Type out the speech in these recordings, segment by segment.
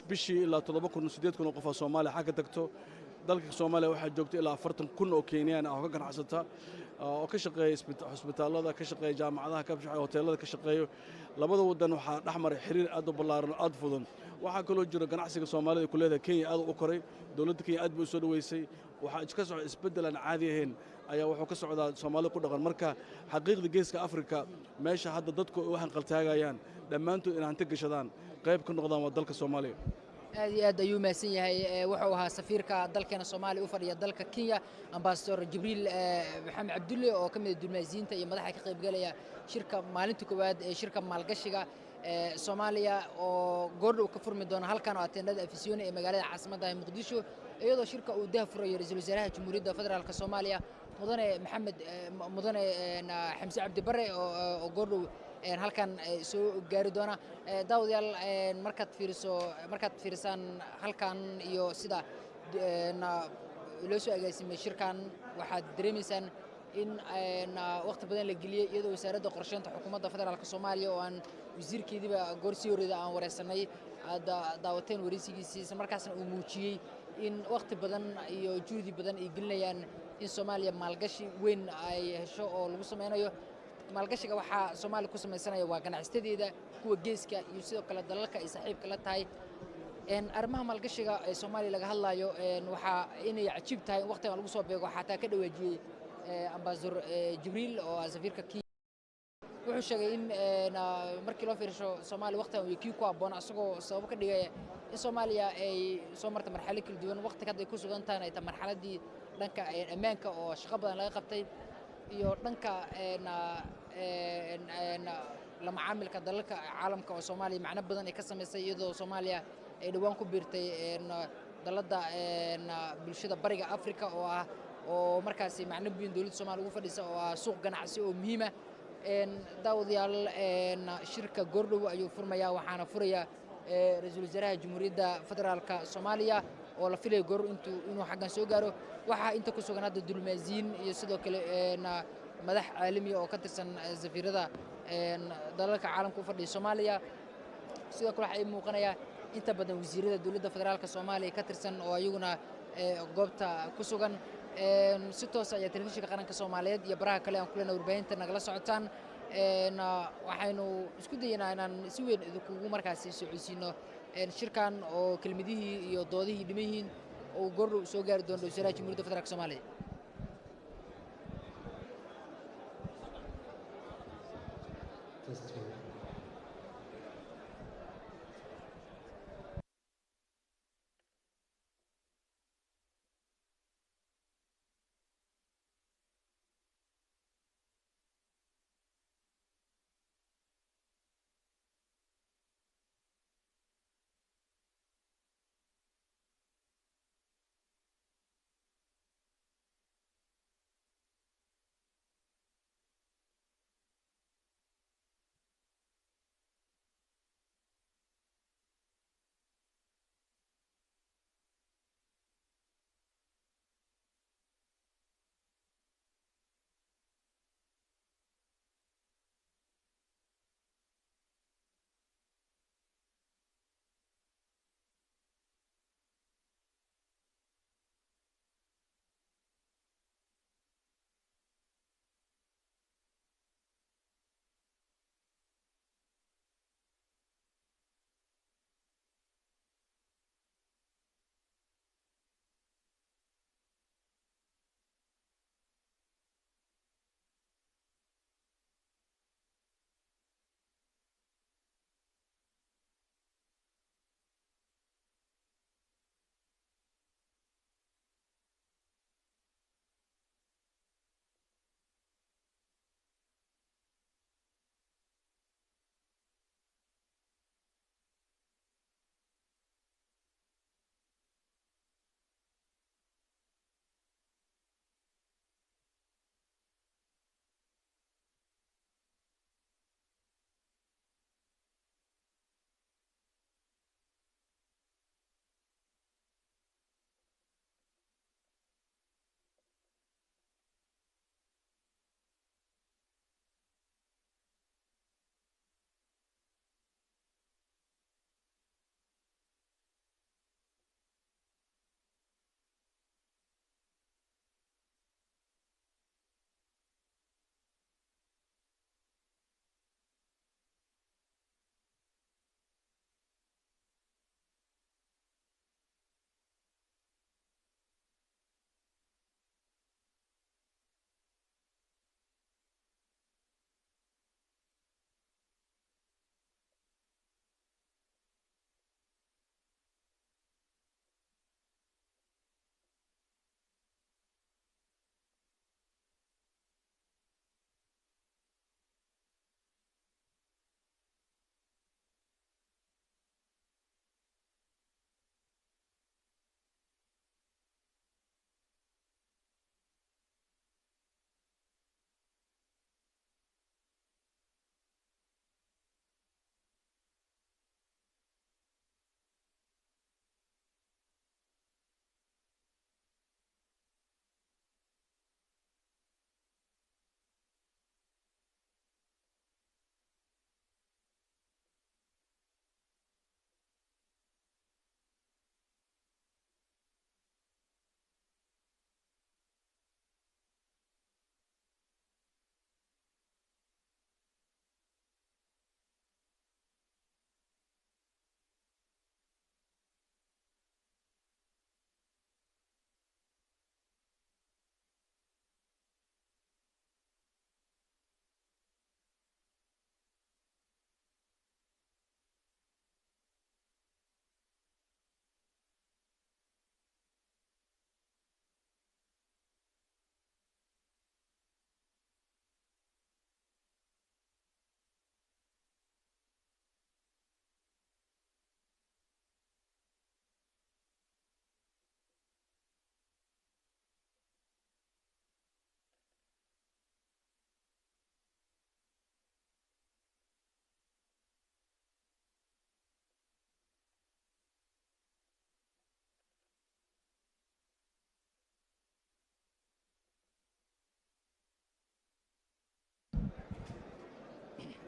bishii ilaa 7,000 qof oo Soomaali xagga tagto dalka Soomaaliya waxaa joogta ilaa 40,000 oo Kenyan ah oo ka ganacsata oo ka shaqeeya isbitaalada ka shaqeeya jaamacadaha ka shaqeeya hoteelada ka shaqeeya labada wadan waxaa dhaxmaray xiriir aad u ballaaran aad fudan waxaa kaloo jira ganacsiga Soomaalida ku leedahay Kenya aad u koray dawladda Kenya aad bay u soo dhaweysay waxaa ka socda isbedel aan caadi ahayn ayaa wuxuu ka socdaa Soomaalida ku dhaqan marka xaqiiqda geeska Afrika meesha hadda dadku waxaan qaltaagayaan dhammaantood in hanti gashadaan qayb ka noqdaan waa dalka Soomaaliya aad iyo aad ayuu maasan yahay wuxuu ahaa safiirka dalkeena Soomaaliya u fadhiya dalka Kenya Ambassador Jibril Maxamed Cabdulle oo ka mid ah dulmaasiinta iyo madaxa ka qayb galaya shirka maalinta koowaad ee shirka maalgashiga Soomaaliya oo goordhow ka furmi doona halkan oo ateendada afisyoon ee magaalada caasimadda ah Muqdisho iyadoo shirka uu daahfurayo ra'iisul wasaaraha Jamhuuriyadda Federaalka Soomaaliya mudane Xamse Cabdi Barre oo goordhow halkan soo gaari doona daawadayaal markaad fiirsaan halkan iyo sida loo soo agaasimay shirkan waxaad dareemaysaan in waqti badan la geliyay iyadoo wasaaradda qorsheynta xukuumadda federaalka Soomaaliya oo aan wasiirkeediba goorsii horeeda aan wareysanay daawateen wareysigiisa isla markaasna uu muujiyay in waqti badan iyo juhdi badan ay gelinayaan in Soomaaliya maalgashi weyn ay hesho oo lagu sameynayo maalgashiga waxaa Soomaaliya ku sameysanaya waa ganacsadeeda kuwa geeska iyo sidoo kale dalalka ay saaxiibka la tahay arrimaha maalgashiga ee Soomaaliya laga hadlayo waxa inay cajiib tahay waqtigan lagu soo beego xataa ka dhawaajiyay Ambassador Jibril oo safiirka Kenya wuxuu sheegay in markii loo fiirsho Soomaaliya waqtigan uu ku aboon asagoo sabab ka dhigay in Soomaaliya ay soo martay marxalad kala duwan waqti kadib ku sugan tahay ay marxaladii dhanka ammaanka oo shaqo badan laga qabtay iyo dhanka la macaamilka dalalka caalamka oo Soomaaliya macna badan ay ka sameysay iyadoo Soomaaliya ay dhawaan ku biirtay dalada bulshada bariga Afrika oo markaas macna weyn dawladda Soomaaliya ugu fadhisa oo suuq ganacsi oo muhiim ah daawadayaal shirka goordhow ayuu furmayaa waxaana furaya ra'iisul wasaaraha Jamhuuriyadda Federaalka Soomaaliya oo la filayo goor inuu xaggan soo gaaro waxa inta ku sugan hadda dulmaasiin iyo sidoo kale madax caalami oo ka tirsan safiirada dalalka caalamka u fadhiya Soomaaliya sidoo kale waxa ay muuqanaya inta badan wasiirada dawladda federaalka Soomaaliya ka tirsan oo ayaguna goobta ku sugan si toos ah telefishinka qaranka Soomaaliyeed iyo baraha kale aan kulana warbaahinta nagala socotaan waxaynu isku daynaa inaan si weyn idinku markaas socodsiino shirkan oo kelmadihii iyo doodihii dhimayihiin oo goordhow soo gaari doono wasaaradda Jamhuuriyadda Federaalka Soomaaliya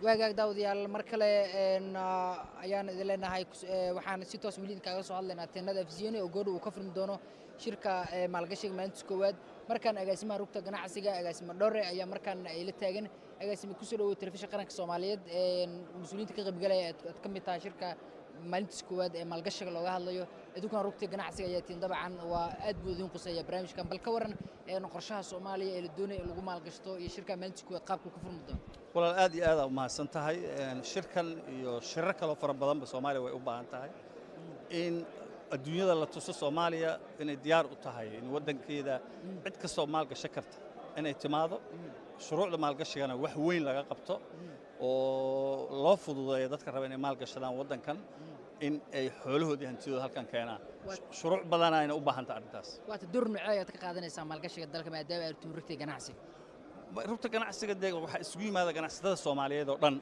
waagaag daawadayaal mar kale ayaan idin leenahay waxaan si toos weli kaaga soo hadlaynaa teenada afisiyoni oo goor uu ka furmi doono shirka maalgashiga maalinta koowaad markaan agaasimaha rugta ganacsiga agaasima dhore ayaa markaan ay la taagan agaasima ku soo dhawow telefishinka qaranka Soomaaliyeed mas'uuliyiinta ka qaybgalaya aad ka mid tahay shirka maalinta koowaad ee maalgashiga looga hadlayo idinkuna rugta ganacsiga ayaa tiin dabcan waa aad buu idin quseeya barnaamijkan bal ka waran qorshaha Soomaaliya ee la doonayo in lagu maalgashto iyo shirka maalinta koowaad qaabku ka furmi doono walaal aad iyo aad u mahadsan tahay shirkan iyo shirar kale fara badan ba Soomaaliya way u baahan tahay in adduunyada la tuso Soomaaliya inay diyaar u tahay in wadankeeda cid kasta oo maalgashi karta inay timaado shuruucda maalgashigana wax weyn laga qabto oo loo fududeeyo dadka raba inay maalgashadaan wadankan in ay xoolahoodii hantidooda halkan keenaan shuruuc badan ayna u baahan tahay arrintaas waata door nuucay aad ka qaadanaysaa maalgashiga dalka maadaama aad tuurtay ganacsiga rugta ganacsiga deegan waxa isugu yimaada ganacsatada Soomaaliyeed oo dhan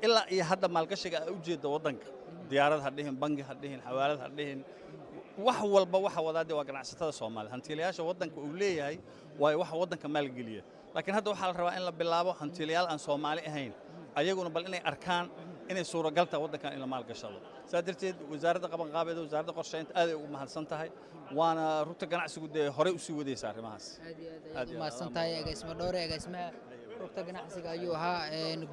ilaa iyo hadda maalgashiga ay u jeedo wadanka diyaarad ha dhihin bangi ha dhihin xawaalad ha dhihin wax walba waxa wadaade waa ganacsatada Soomaaliyeed hantiilayaasha wadanka uu leeyahay waa waxa wadanka maalgeliya laakiin hadda waxa la rabaa in la bilaabo hantiilayaal aan Soomaali ahayn ayaguna bal inay arkaan inay suuragalta wadankan in la maalgashado saadirteed wasaaradda qabanqaabeed wasaaradda qorsheynta aad ay ugu mahadsan tahay waana rugta ganacsigu hore u sii wadaysa arrimahaas aad u mahadsan tahay agaasima dhowre agaasimaha rugta ganacsiga ayuu ahaa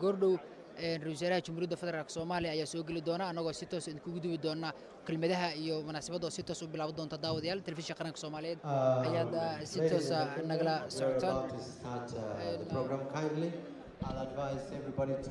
goordhow ra'iisul wasaaraha Jamhuuriyadda Federaalka Soomaaliya ayaa soo geli doona anagoo si toos ah kugu duwi doona kelmadaha iyo munaasabada si toos u bilaaban doonta daawadayaal telefishinka qaranka Soomaaliyeed ayaa si toos ah nagala socotaan program kindly I'll advise everybody to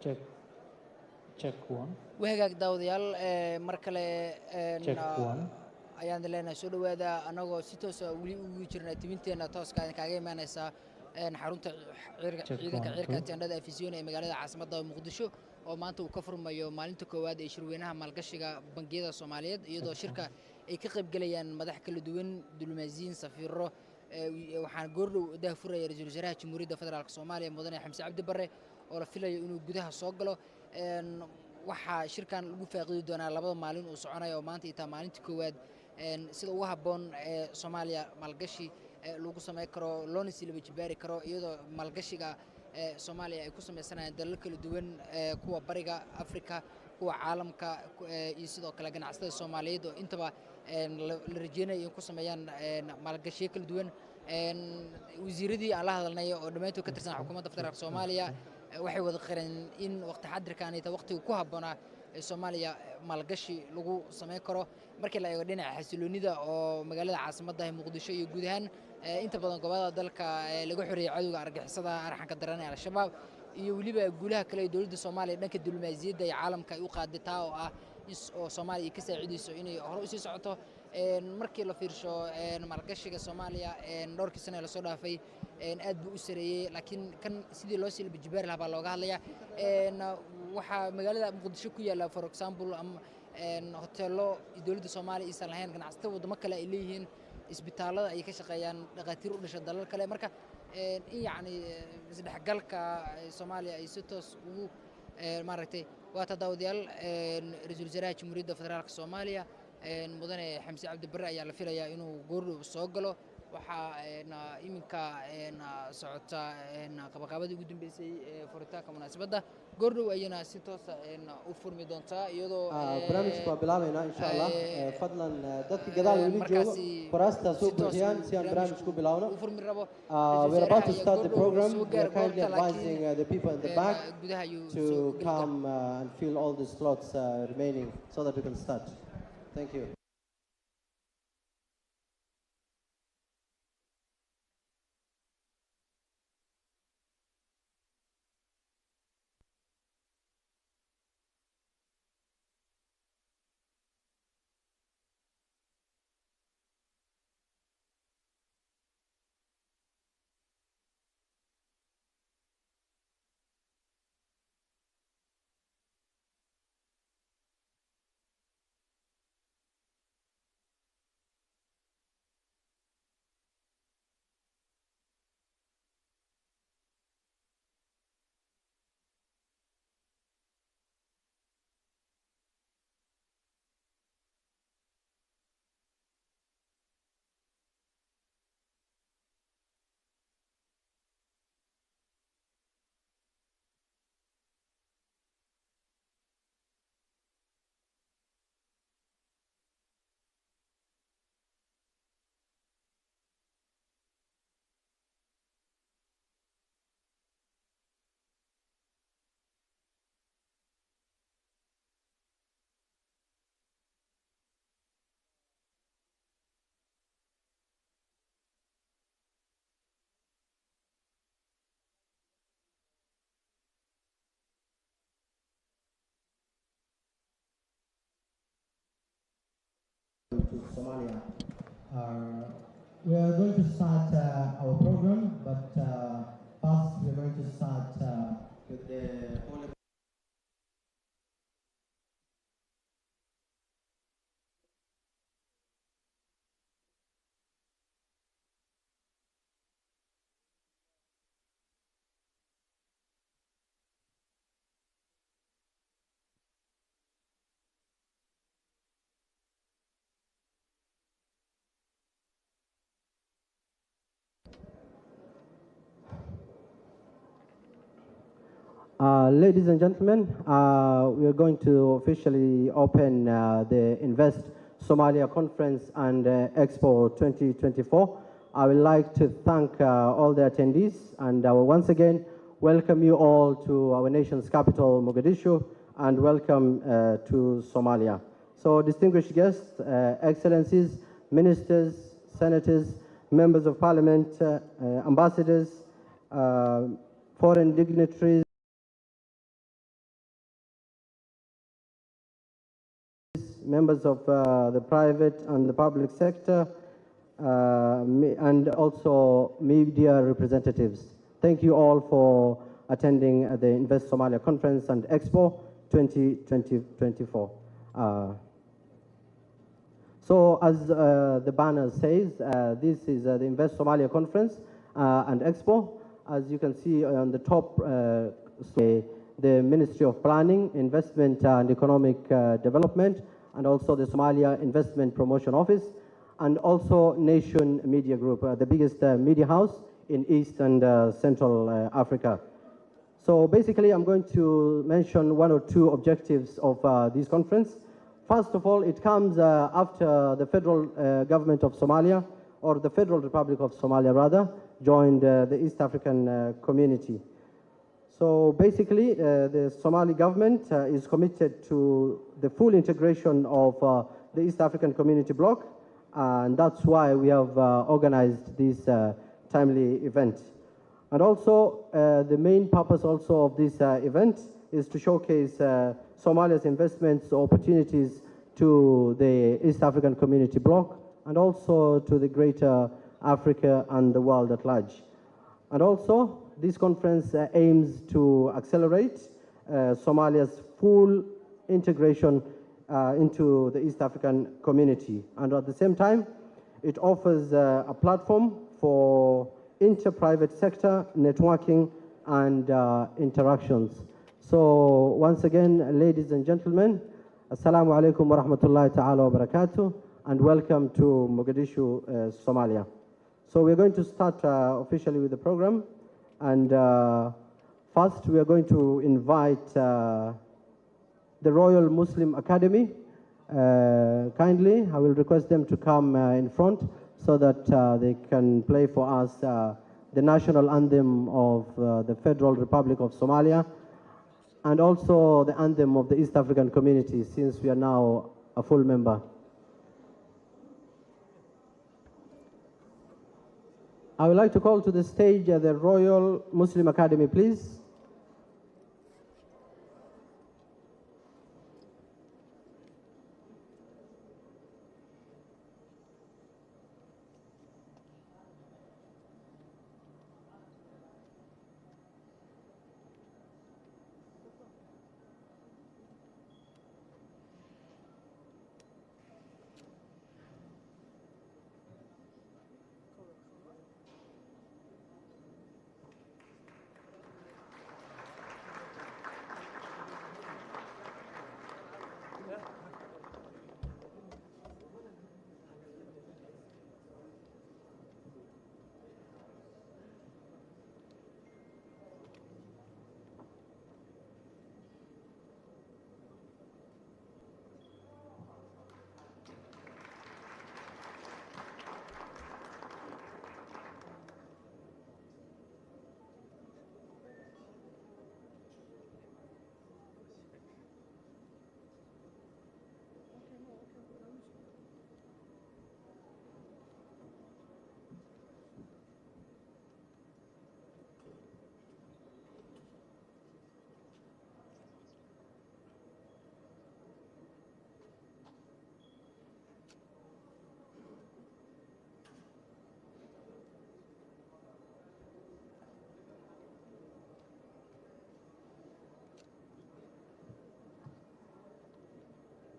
Check. Check one. wahagaag daawadayaal mar kale Check one. ayaan leenahay soo dhowaada anagoo si toos ah weli ugu jirnaa tibinteena tooska ah kaaga imaanaysa xarunta ciidanka cirka teendhada afisyoon ee magaalada caasimadda Muqdisho oo maanta uu ka furmayo maalinta koowaad ee shirweynaha maalgashiga bangiyada Soomaaliyeed iyadoo shirka ay ka qayb galayaan madax kala duwan diblomaasiyiin safiiro waxaan goordhow daahfuraya ra'iisul wasaaraha Jamhuuriyadda Federaalka Soomaaliya mudane Xamse Cabdi Barre oo la filayo inuu gudaha soo galo waxaa shirkan lagu faaqidi doonaa labada maalin uu soconayo oo maanta inta maalinta koowaad sida ugu habboon ee Soomaaliya maalgashi lagu sameyn karo loona sii laba jibaari karo iyadoo maalgashiga Soomaaliya ay ku sameysanayaan dalal kala duwan kuwa bariga Afrika kuwa caalamka iyo sidoo kale ganacsatada Soomaaliyeed oo intaba la rajeynayo in ku sameeyaan maalgashiyo kala duwan wasiiradii aan la hadalnay oo dhammaantood ka tirsan xukuumadda federaalka Soomaaliya waxay wada qireen in waqti xadirkan ay tahay waqtiga ku habboonaa ee Soomaaliya maalgashi lagu sameyn karo markii la eego dhinaca xasiloonida oo magaalada caasimadda ah Muqdisho iyo guud ahaan inta badan gobolada dalka laga xoreeyay cadowga argagixisada arxanka daran ee al-shabaab iyo waliba guulaha kale ee dawladda Soomaaliya dhanka diblomaasiyadda iyo caalamka ay u qaadataa oo ah oo Soomaaliya ka saacidayso inay hore u sii socoto markii la fiirsho maalgashiga Soomaaliya dhowrkii sano ee la soo dhaafay aad buu u sareeyay laakiin kan sidii loo sii jibaar lahaa baa looga hadlayaa waxa magaalada Muqdisho ku yaala for example hoteelo dawladda Soomaaliya aysan lahayn ganacsatada wadamo kale ay leeyihiin isbitaalada ay ka shaqeeyaan dhaqaatiir u dhashay dalal kale marka in yacni isdhexgalka Soomaaliya ay si toos ugu maaragtay waa tadaawadayaal ra'iisul wasaaraha Jamhuuriyadda Federaalka Soomaaliya mudane Xamse Cabdi Barre ayaa la filayaa inuu goordhow soo galo waxaa iminka socota qabaqabadii ugu dambeysay furitaanka munaasabadda goordhow ayana si toos ah u furmi doontaa iyadoo barnaamijka waa bilaabaynaa insha Allah fadlan dadka gadaal weli joogo faraasta soo buuxiyaan si aan barnaamijka ku bilaawno u furmi rabo we're about to start the program we're kindly advising the people in the back to come and fill all the slots remaining so that we can start. Thank you. To Somalia. We are going to start our program, but first we are going to start with the Holy ladies and gentlemen, we are going to officially open the Invest Somalia Conference and Expo 2024. I would like to thank all the attendees and once again welcome you all to our nation's capital, Mogadishu, and welcome to Somalia. So distinguished guests, excellencies, ministers, senators, members of parliament, ambassadors, foreign dignitaries, members of the private and the public sector, and also media representatives. Thank you all for attending the Invest Somalia Conference and Expo 2024. So as the banner says, this is the Invest Somalia Conference and Expo. As you can see on the top, the Ministry of Planning, Investment and Economic Development, and also the Somalia Investment Promotion Office, and also Nation Media Group, the biggest media house in East and Central Africa. So basically, I'm going to mention one or two objectives of this conference. First of all, it comes after the federal government of Somalia, or the Federal Republic of Somalia rather, joined the East African community. So basically, the Somali government is committed to the full integration of the East African community bloc, and that's why we have organized this timely event. And also, the main purpose also of this event is to showcase Somalia's investments opportunities to the East African community bloc, and also to the greater Africa and the world at large. And also, this conference aims to accelerate Somalia's full integration into the East African community. And at the same time, it offers a platform for inter-private sector networking and interactions. So once again, ladies and gentlemen, Assalamu alaikum wa rahmatullahi ta'ala wa barakatuh, and welcome to Mogadishu, Somalia. So we're going to start officially with the program. And first, we are going to invite the Royal Muslim Academy. Kindly, I will request them to come in front so that they can play for us the national anthem of the Federal Republic of Somalia, and also the anthem of the East African community, since we are now a full member. I would like to call to the stage the Royal Muslim Academy, please.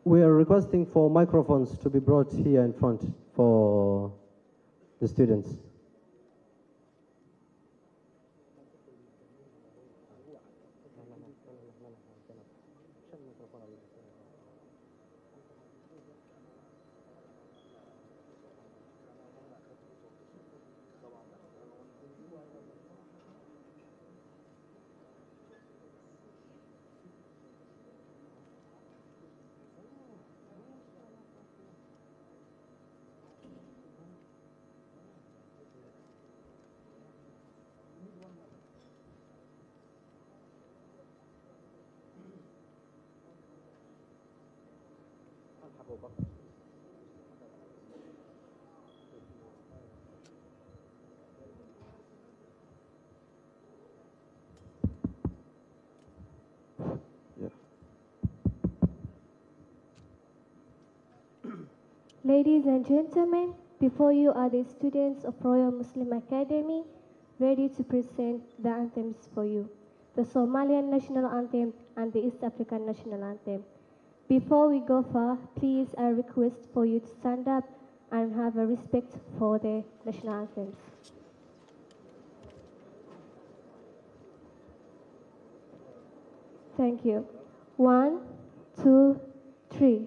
We are requesting for microphones to be brought here in front for the students. Ladies and gentlemen, before you are the students of Royal Muslim Academy, ready to present the anthems for you, the Somalian National Anthem and the East African National Anthem. Before we go far, please, I request for you to stand up and have a respect for the national anthems. Thank you. 1, 2, 3.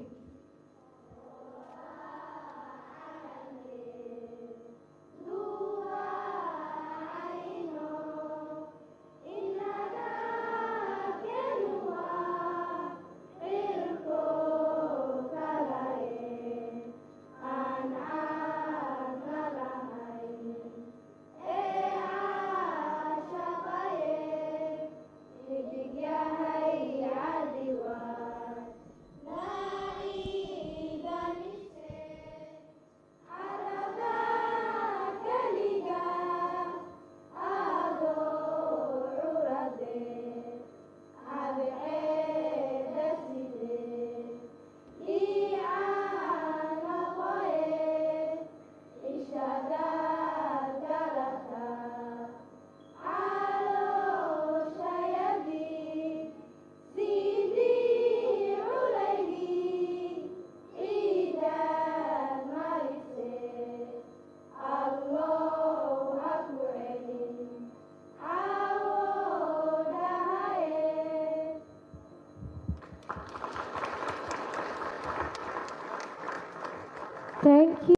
Thank you.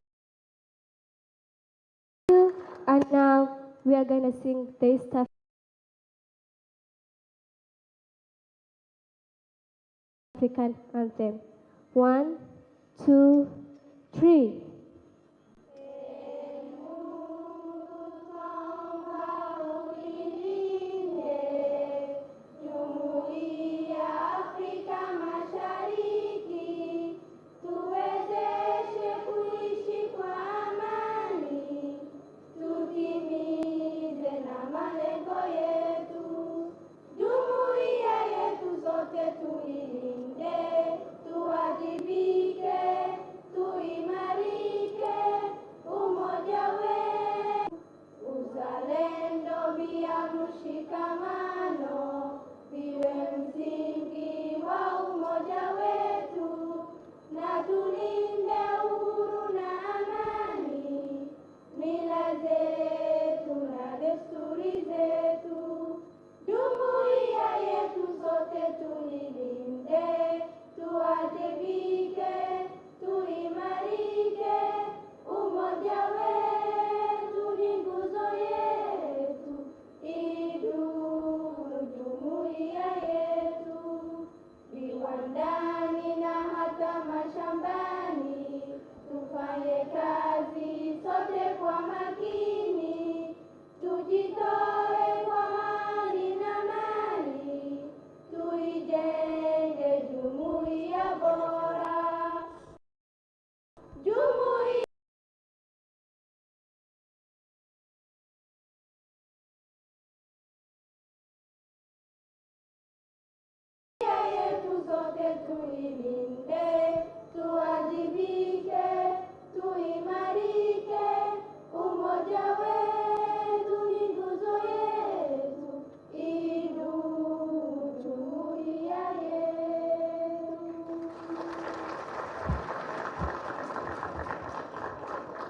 And now we are going to sing the East African Anthem. 1, 2, 3.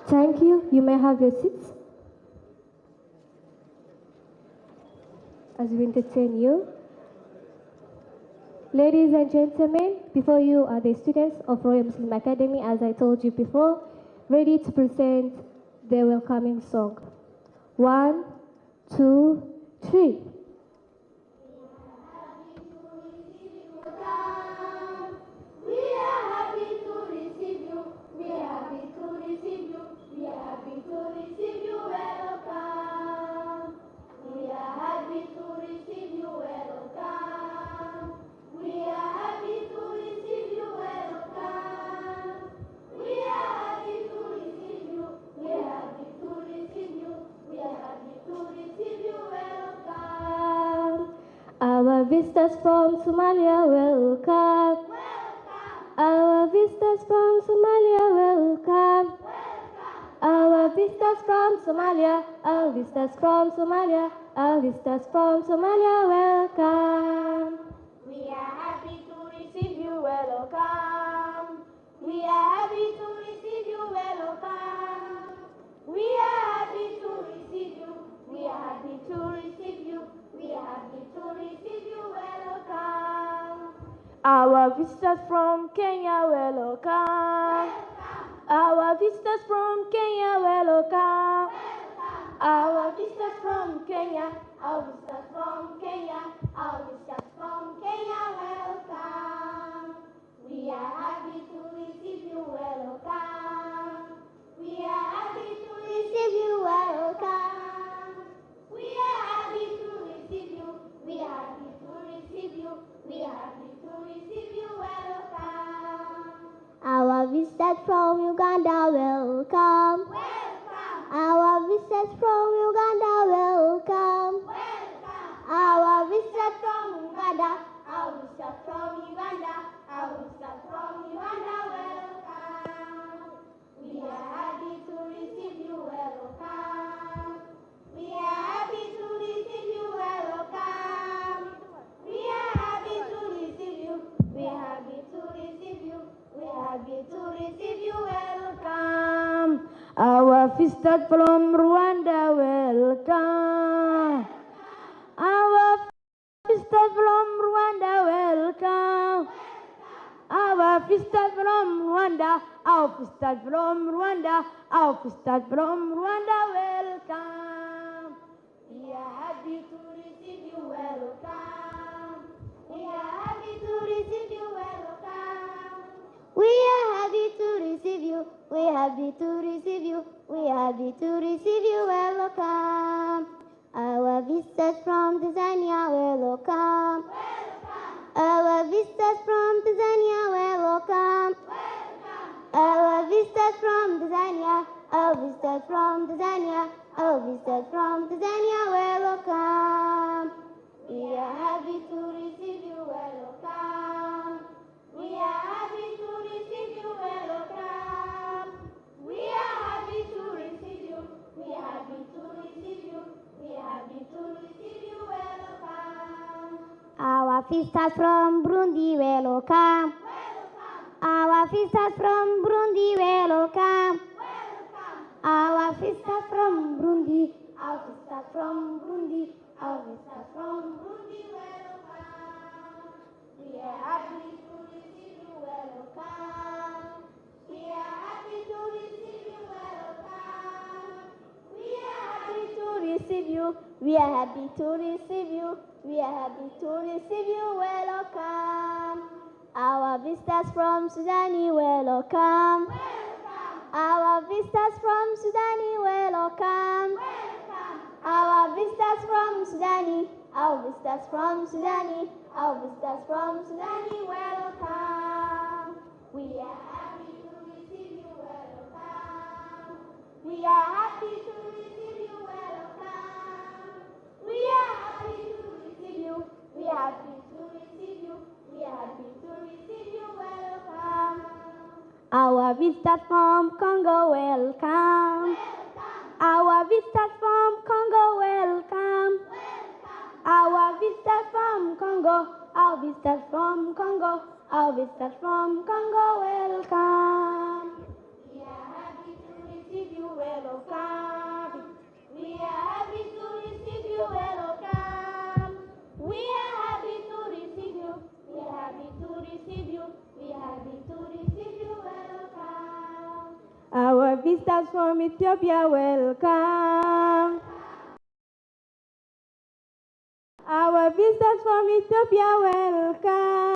Thank you. You may have your seats. As we entertain you. Ladies and gentlemen, before you are the students of Royal Muslim Academy, as I told you before, ready to present the welcoming song. 1, 2, 3. Our visitors from Somalia, welcome. Welcome. Our visitors from Somalia, welcome. Our visitors from Somalia, our visitors from Somalia, our visitors from Somalia, welcome. We are happy to receive you, welcome. We are happy to receive you, welcome. We are happy to receive you. We are happy to receive you. We are happy to receive you, welcome. Our visitors from Kenya, welcome. Our visitors from Kenya, welcome. Our visitors from Kenya, our visitors from Kenya, our visitors from Kenya, welcome. We are happy to receive you, welcome. We are happy to receive you, welcome. We are happy to receive you. We are happy to receive you. We are happy to receive you, welcome. Our visitors from Uganda, welcome. Welcome. Our visitors from Uganda, welcome. Welcome. Our visitors from Uganda, our visitors from Uganda, our visitors from Uganda, welcome. We are happy to receive you, welcome. We are happy to receive you, welcome. We are happy to receive you. We are happy to receive you. We are happy to receive you, welcome. Our visitors from Rwanda, welcome. Our visitors from Rwanda, welcome. Our visitors from Rwanda, our visitors from Rwanda, our visitors from Rwanda, welcome. We are happy to receive you, welcome. We are happy to receive you, welcome. We are happy to receive you. We are happy to receive you. We are happy to receive you, welcome. Our visitors from Tanzania, welcome. Our visitors from Tanzania, welcome. Our visitors from Tanzania, our visitors from Tanzania, our visitors from Tanzania, welcome. We are happy to receive you, welcome. We are happy to receive you, welcome. We are happy to receive you. We are happy to receive you. We are happy to receive you, welcome. Our visitors from Burundi, welcome. Our visitors from Burundi, welcome. Our visitors from Burundi, our visitors from Burundi, our visitors from Burundi, welcome. We are happy to receive you, welcome. We are happy to receive you, welcome. We are happy to receive you. We are happy to receive you. We are happy to receive you, welcome. Our visitors from Sudan, welcome. Our visitors from Sudan, welcome. Our visitors from Sudan, our visitors from Sudan, our visitors from Sudan, welcome. We are happy to receive you, welcome. We are happy to receive you, welcome. We are happy to receive you. We are happy to receive you. We are happy to receive you, welcome. Our visitors from Congo, welcome. Our visitors from Congo, welcome. Our visitors from Congo, our visitors from Congo, our visitors from Congo, welcome. We are happy to receive you, welcome. We are happy to receive you, welcome. We are happy to receive you. We are happy to receive you. We are happy to receive you, welcome. Our visitors from Ethiopia, welcome. Our visitors from Ethiopia, welcome.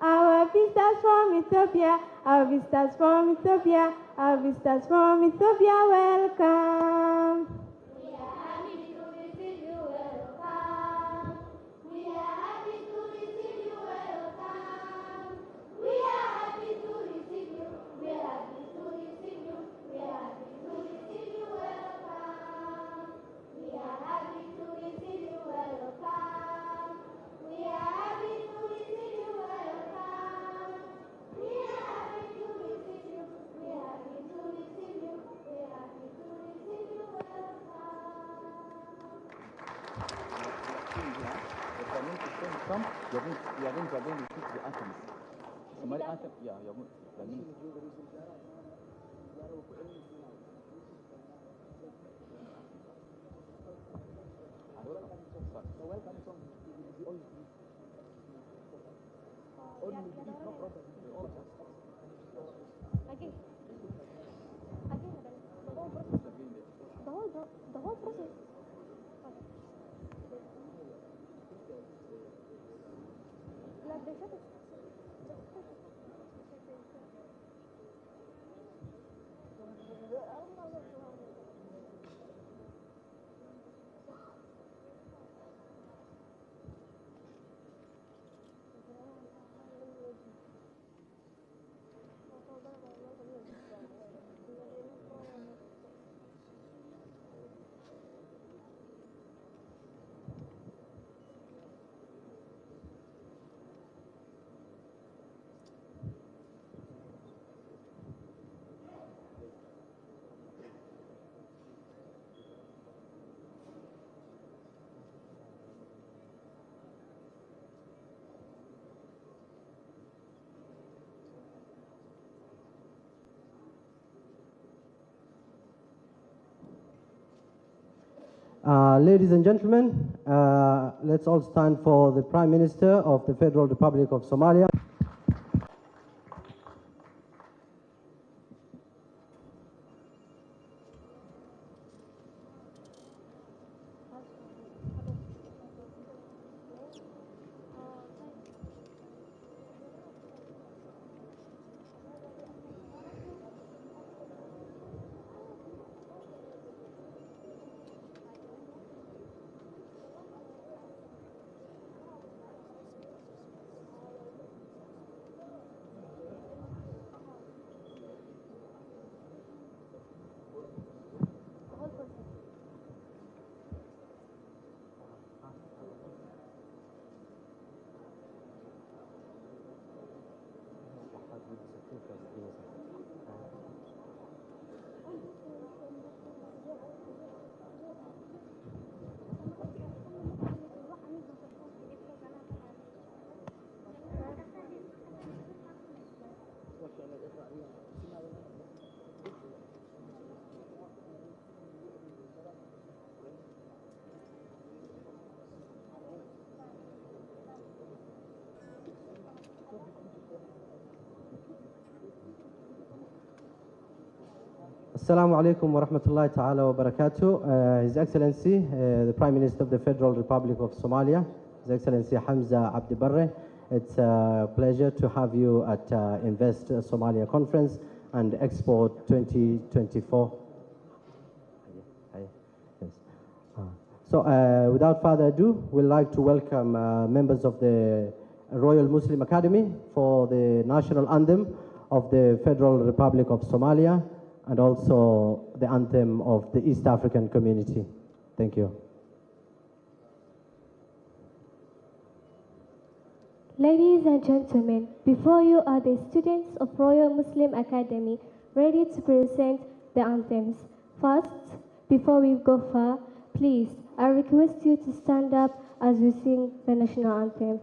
Our visitors from Ethiopia, our visitors from Ethiopia, our visitors from Ethiopia, welcome. We are happy to receive you, welcome. We are happy to receive you, welcome. We are happy to receive you. We are happy to receive you. We are happy to receive you, welcome. We are happy to receive you, welcome. come, you are going to speak the anthems. Somali anthem, yeah, you are going The whole process. Like they said it. Ladies and gentlemen, let's all stand for the Prime Minister of the Federal Republic of Somalia. Assalamu alaikum wa rahmatullahi ta'ala wa barakatuh. His Excellency, the Prime Minister of the Federal Republic of Somalia, His Excellency Hamza Abdi Barre, it's a pleasure to have you at Invest Somalia Conference and Expo 2024. Yes. So without further ado, we'd like to welcome members of the Royal Muslim Academy for the national anthem of the Federal Republic of Somalia, and also the anthem of the East African community. Thank you. Ladies and gentlemen, before you are the students of Royal Muslim Academy ready to present the anthems. First, before we go far, please, I request you to stand up as we sing the national anthem.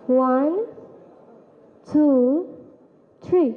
One, two, three.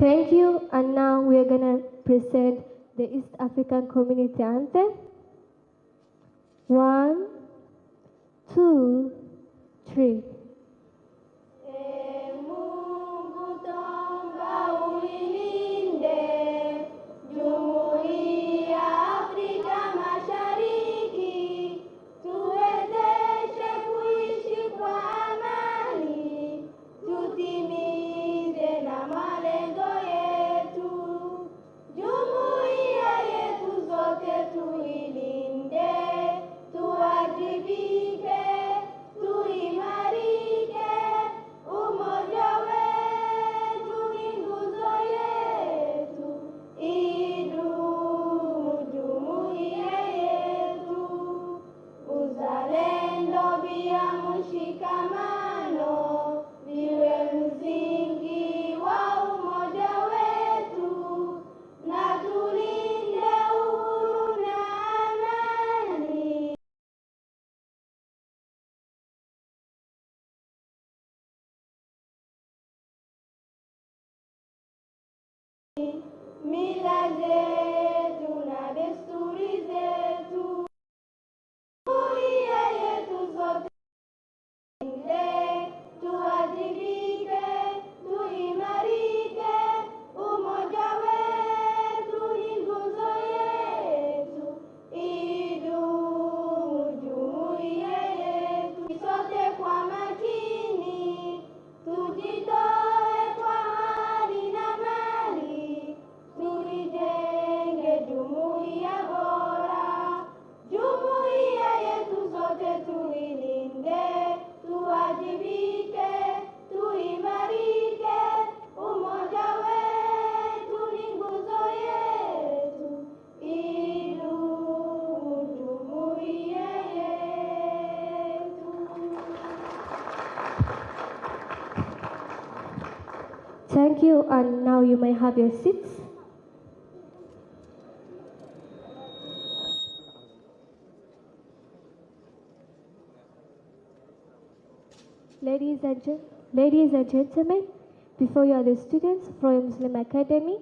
Thank you, and now we are going to present the East African Community Anthem. 1, 2, 3. Thank you, and now you may have your seats. Ladies and gentlemen, before you are the students of Royal Muslim Academy,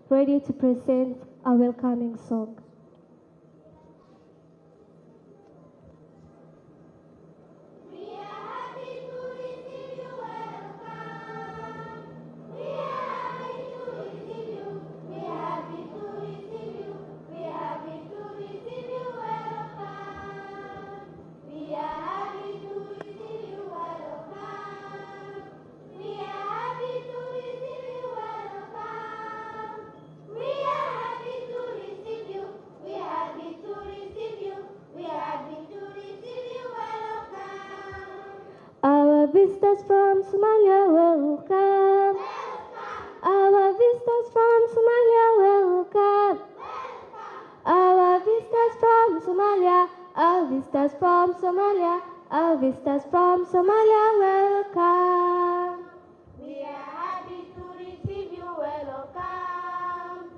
ready to present a welcoming song. Visitors from Somalia, welcome. Our visitors from Somalia, welcome. Our visitors from Somalia, our visitors from Somalia, our visitors from Somalia, welcome. We are happy to receive you, welcome.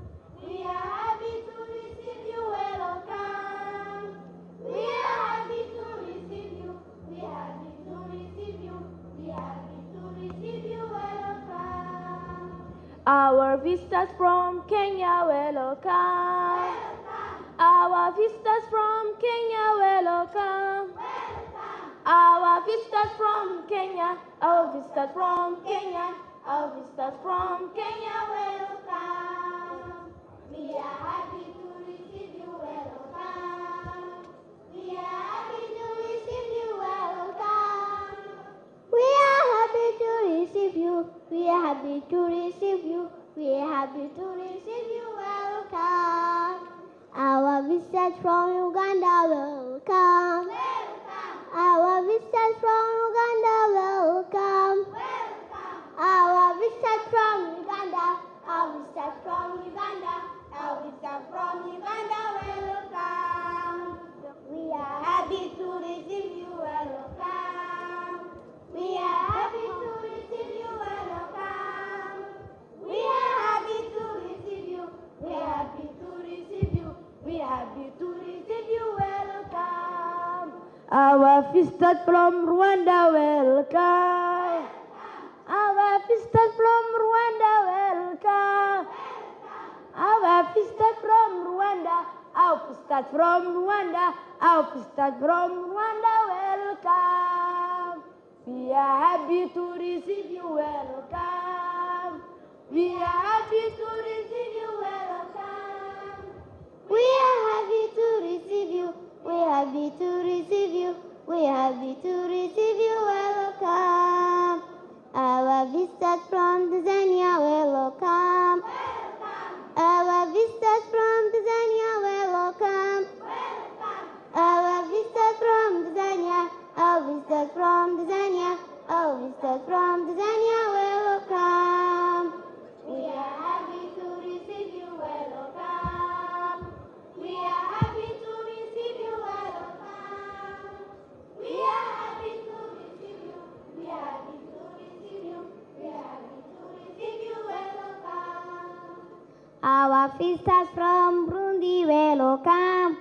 We are happy to receive you, welcome. We are happy to receive you. We are happy to receive you. We are happy to receive you, welcome. Our visitors from Kenya, welcome. Our visitors from Kenya, welcome. Our visitors from Kenya, our visitors from Kenya, our visitors from Kenya, welcome. We are happy to receive you, welcome. We are happy to receive you, welcome. We are happy to receive you. We are happy to receive you. We are happy to receive you, welcome. Our visitors from Uganda, welcome. Our visitors from Uganda, welcome. Our visitors from Uganda, our visitors from Uganda, our visitors from Uganda, welcome. We are happy to receive you, welcome. We are happy to receive you, welcome. We are happy to receive you. We are happy to receive you. We are happy to receive you, welcome. Our visitors from Rwanda, welcome. Our visitors from Rwanda, welcome. welcome. Our visitor from Rwanda, our visitor from Rwanda, our visitor from Rwanda, welcome. We are happy to receive you, welcome. We are happy to receive you, welcome. We are happy to receive you, we are happy to receive you, we are happy to receive you, welcome. Our visitors from Tanzania, welcome. Our visitors from Tanzania, welcome. Our visitors from Tanzania, our visitors from Tanzania, our visitors from Tanzania, welcome. We are happy to receive you, welcome. We are happy to receive you, welcome. We are happy to receive you, we are happy to receive you, we are happy to receive you, welcome. Our visitors from Burundi, welcome.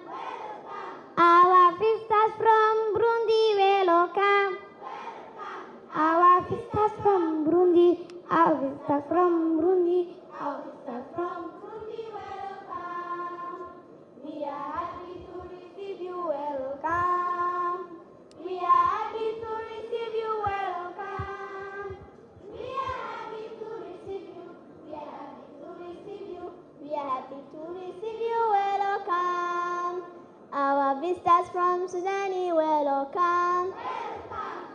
Our visitors from Burundi, welcome. Our visitors from Burundi, our visitors from Burundi, our visitors from Burundi, welcome. We are happy to receive you, welcome. We are happy to receive you, welcome. We are happy to receive you, we are happy to receive you, we are happy to receive you, welcome. Our visitors from Sudani, welcome.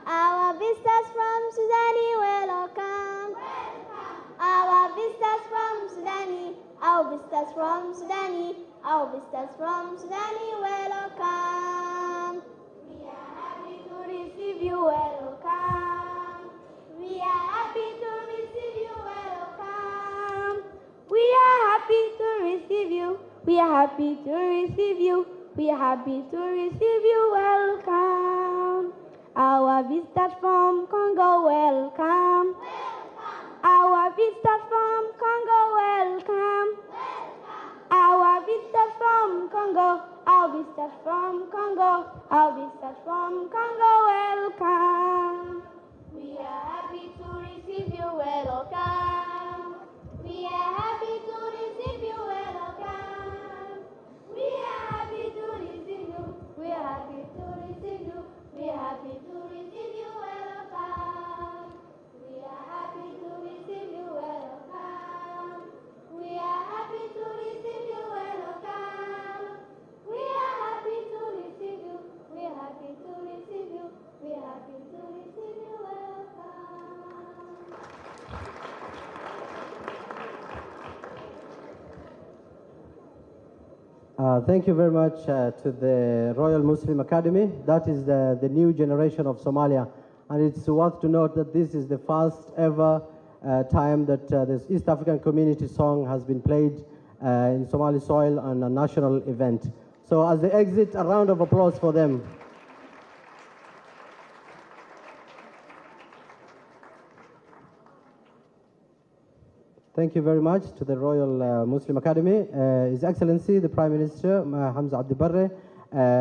Our visitors from Sudani, welcome. Our visitors from Sudani, our visitors from Sudani, our visitors from Sudani, welcome. We are happy to receive you, welcome. We are happy to receive you, welcome. We are happy to receive you, we are happy to receive you, we are happy to receive you, welcome. Our visitors from Congo, welcome. Our visitors from Congo, welcome. Our visitors from Congo, our visitors from Congo, our visitors from Congo, welcome. We are happy to receive you, welcome. We are happy to receive you, welcome. We are happy to receive you, we are happy to receive you, we are happy to receive you, welcome. We are happy to receive you, welcome. We are happy to receive you, welcome. We are happy to receive you, we are happy to receive you, we are happy to receive you, welcome. Thank you very much to the Royal Muslim Academy. That is the new generation of Somalia. And it's worth to note that this is the first ever time that this East African community song has been played in Somali soil on a national event. So as they exit, a round of applause for them. Thank you very much to the Royal Muslim Academy. His Excellency, the Prime Minister, Hamza Abdi Barre,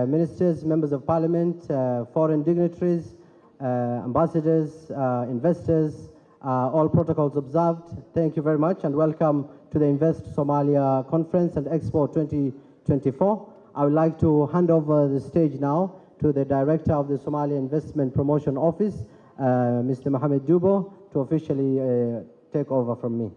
ministers, members of parliament, foreign dignitaries, ambassadors, investors, all protocols observed. Thank you very much and welcome to the Invest Somalia Conference and Expo 2024. I would like to hand over the stage now to the Director of the Somalia Investment Promotion Office, Mr. Mohamed Dubo, to officially take over from me.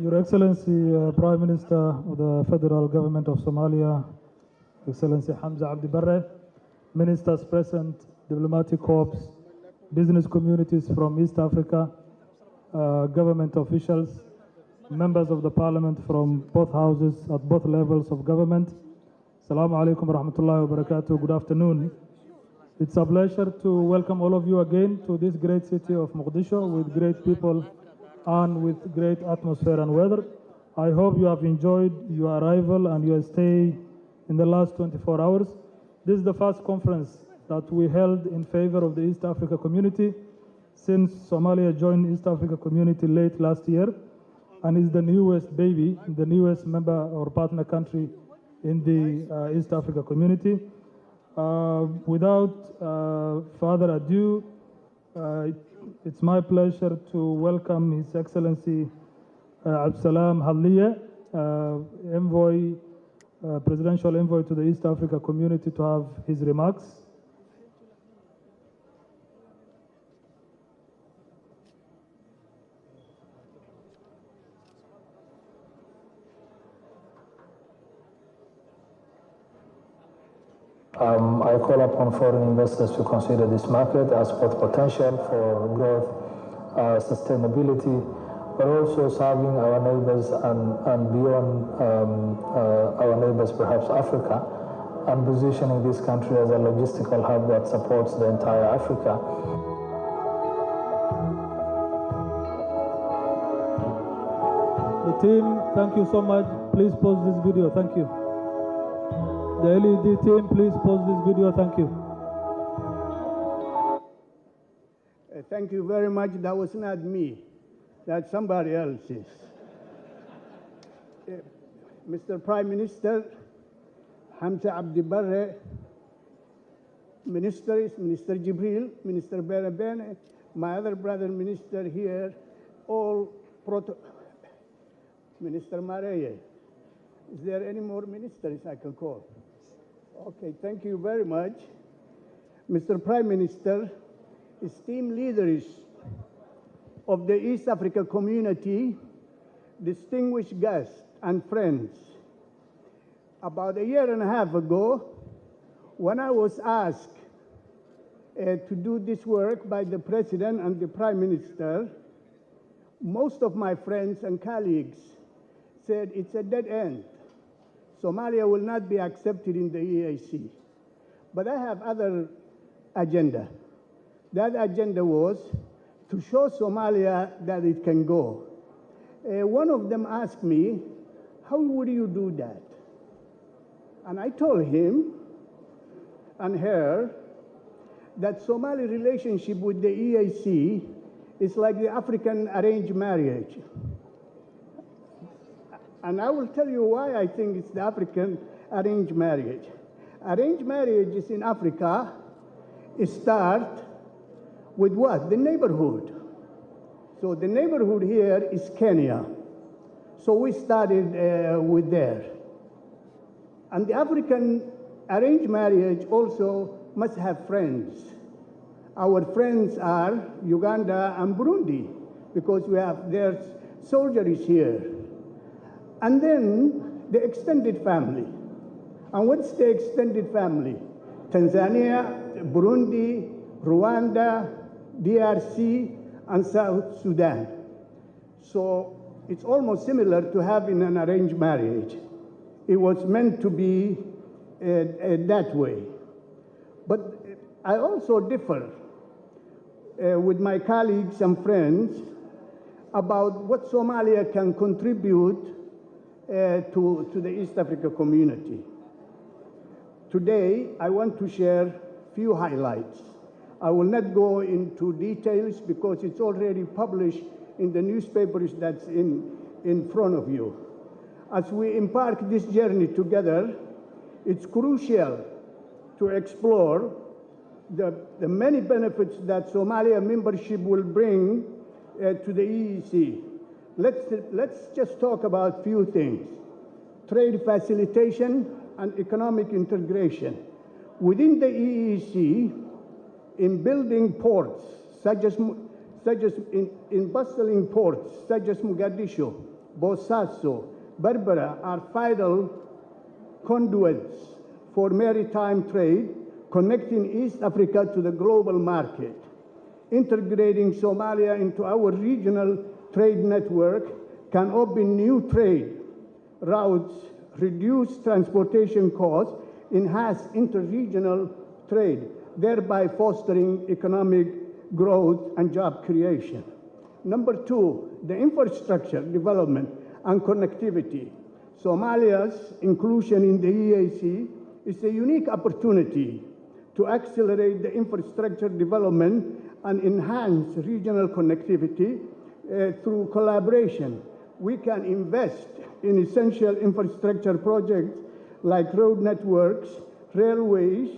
Your Excellency, Prime Minister of the Federal Government of Somalia, Excellency Hamza Abdi Barre, ministers present, diplomatic corps, business communities from East Africa, government officials, members of the parliament from both houses at both levels of government. Assalamu alaikum wa rahmatullahi wa barakatuh. Good afternoon. It's a pleasure to welcome all of you again to this great city of Mogadishu with great people and with great atmosphere and weather. I hope you have enjoyed your arrival and your stay in the last 24 hours. This is the first conference that we held in favor of the East Africa community since Somalia joined East Africa community late last year and is the newest baby, the newest member or partner country in the East Africa community. Without further ado, it's my pleasure to welcome His Excellency Absalam Hadliye, envoy, presidential envoy to the East Africa community, to have his remarks. I call upon foreign investors to consider this market as both potential for growth, sustainability, but also serving our neighbors and beyond our neighbors, perhaps Africa, and positioning this country as a logistical hub that supports the entire Africa. The team, thank you so much. Please pause this video. Thank you. The LED team, please pause this video. Thank you. Thank you very much. That was not me. That's somebody else's. Mr. Prime Minister, Hamza Abdi Barre, Ministers, Minister Jibril, Minister Bene, my other brother minister here, all Minister Mareye. Is there any more ministers I can call? Okay, thank you very much. Mr. Prime Minister, esteemed leaders of the East Africa community, distinguished guests and friends, about a year and a half ago, when I was asked to do this work by the President and the Prime Minister, most of my friends and colleagues said it's a dead end. Somalia will not be accepted in the EAC. But I have other agenda. That agenda was to show Somalia that it can go. One of them asked me, how would you do that? And I told him and her that Somali relationship with the EAC is like the African arranged marriage. And I will tell you why I think it's the African arranged marriage. Arranged marriages in Africa start with what? The neighborhood. So the neighborhood here is Kenya. So we started with there. And the African arranged marriage also must have friends. Our friends are Uganda and Burundi, because we have their soldiers here. And then the extended family. And what's the extended family? Tanzania, Burundi, Rwanda, DRC, and South Sudan. So it's almost similar to having an arranged marriage. It was meant to be that way. But I also differ with my colleagues and friends about what Somalia can contribute to the East Africa community. Today, I want to share a few highlights. I will not go into details because it's already published in the newspapers that's in front of you. As we embark this journey together, it's crucial to explore the many benefits that Somalia membership will bring to the EEC. Let's just talk about a few things. Trade facilitation and economic integration. Within the EEC, in building ports, such as in bustling ports, such as Mogadishu, Bosaso, Berbera, are vital conduits for maritime trade, connecting East Africa to the global market. Integrating Somalia into our regional trade network can open new trade routes, reduce transportation costs, enhance interregional trade, thereby fostering economic growth and job creation. Number two, the infrastructure development and connectivity. Somalia's inclusion in the EAC is a unique opportunity to accelerate the infrastructure development and enhance regional connectivity through collaboration. We can invest in essential infrastructure projects like road networks, railways,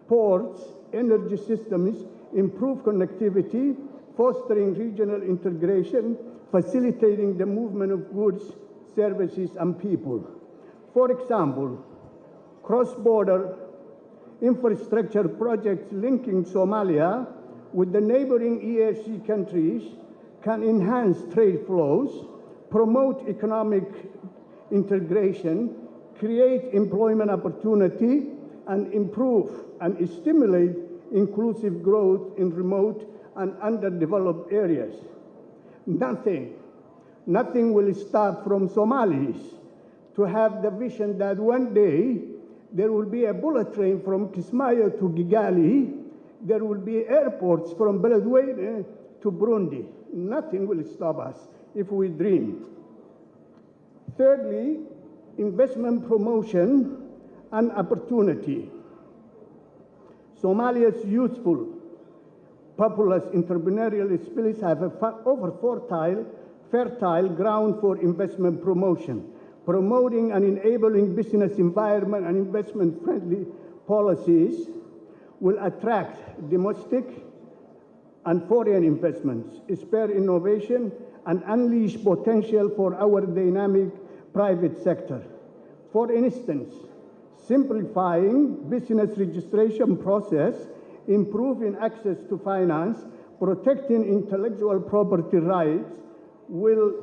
ports, energy systems, improve connectivity, fostering regional integration, facilitating the movement of goods, services, and people. For example, cross-border infrastructure projects linking Somalia with the neighboring EAC countries can enhance trade flows, promote economic integration, create employment opportunity, and improve and stimulate inclusive growth in remote and underdeveloped areas. Nothing will stop from Somalis to have the vision that one day there will be a bullet train from Kismayo to Kigali, there will be airports from Beledweyne to Burundi. Nothing will stop us if we dream. Thirdly, investment promotion and opportunity. Somalia's youthful, populous entrepreneurial spirits have over fertile ground for investment promotion, promoting and enabling business environment and investment-friendly policies will attract domestic and foreign investments, spur innovation, and unleash potential for our dynamic private sector. For instance, simplifying business registration process, improving access to finance, protecting intellectual property rights will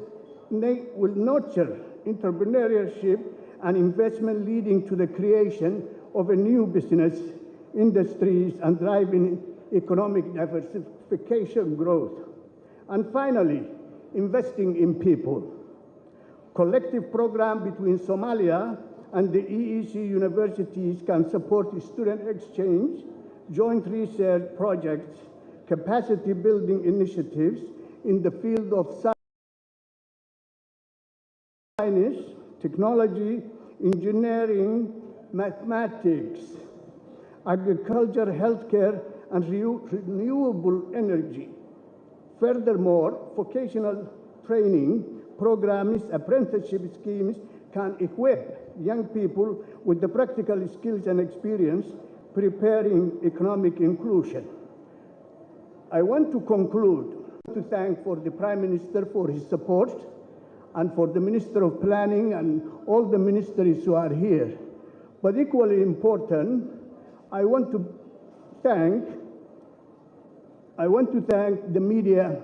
nurture entrepreneurship and investment, leading to the creation of a new business industries and driving economic diversification growth. And finally, investing in people. Collective program between Somalia and the EEC universities can support student exchange, joint research projects, capacity building initiatives in the field of science, technology, engineering, mathematics, agriculture, healthcare, and renewable energy. Furthermore, vocational training programs, apprenticeship schemes can equip young people with the practical skills and experience, preparing economic inclusion. I want to conclude to thank for the Prime Minister for his support and for the Minister of Planning and all the ministries who are here. But equally important, I want to thank the media,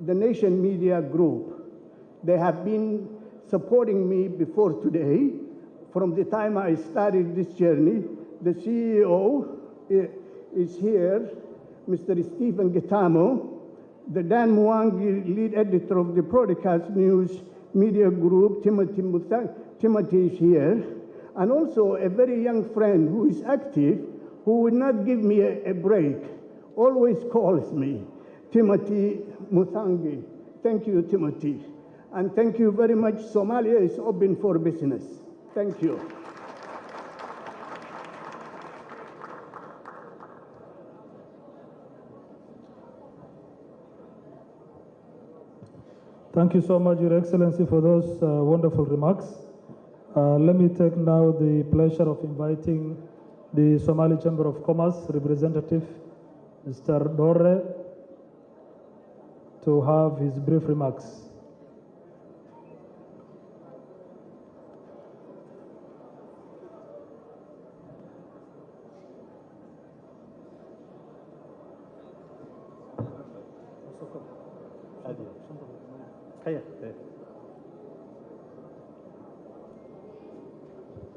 the Nation Media Group. They have been supporting me before today. From the time I started this journey, the CEO is here, Mr. Stephen Getamo, the Dan Mwangi, lead editor of the Broadcast News Media Group, Timothy is here, and also a very young friend who is active, who will not give me a break, always calls me, Timothy Muthangi. Thank you, Timothy. And thank you very much. Somalia is open for business. Thank you. Thank you so much, Your Excellency, for those wonderful remarks. Let me take now the pleasure of inviting the Somali Chamber of Commerce representative, Mr. Dore, to have his brief remarks.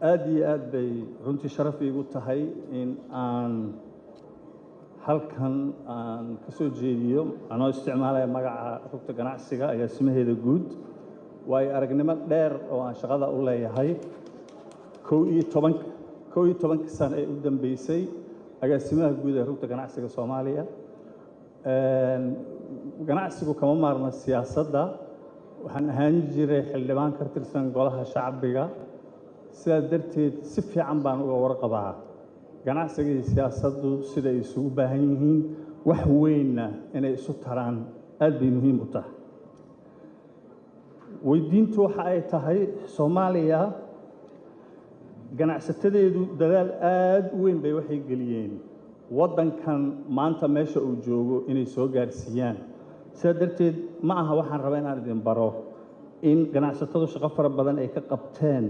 aad iyo aad bay runtii sharaf iigu tahay in aan halkan aan ka soo jeediyo anoo isticmaalaya magaca rugta ganacsiga agaasimaheeda guud waayo aragnimo dheer oo aan shaqada u leeyahay 11 sano ee u dambeysay agaasimaha guud ee rugta ganacsiga Soomaaliya ganacsigu kama maarna siyaasadda waxaan ahaan jiray xildhibaan ka tirsan golaha shacbiga sidaa darteed si fiican baan uga warqabaa ganacsiga iyo siyaasaddu sida ay isugu baahan yihiin wax weynna inay isu taraan aad bay muhiim u tahay weydiintu waxa ay tahay Soomaaliya ganacsatadeedu dadaal aad u weyn bay waxay geliyeen waddankan maanta meesha uu joogo inay soo gaarsiiyaan sidaa darteed ma aha waxaan rabaa inaan idin baro in ganacsatadu shaqo fara badan ay ka qabteen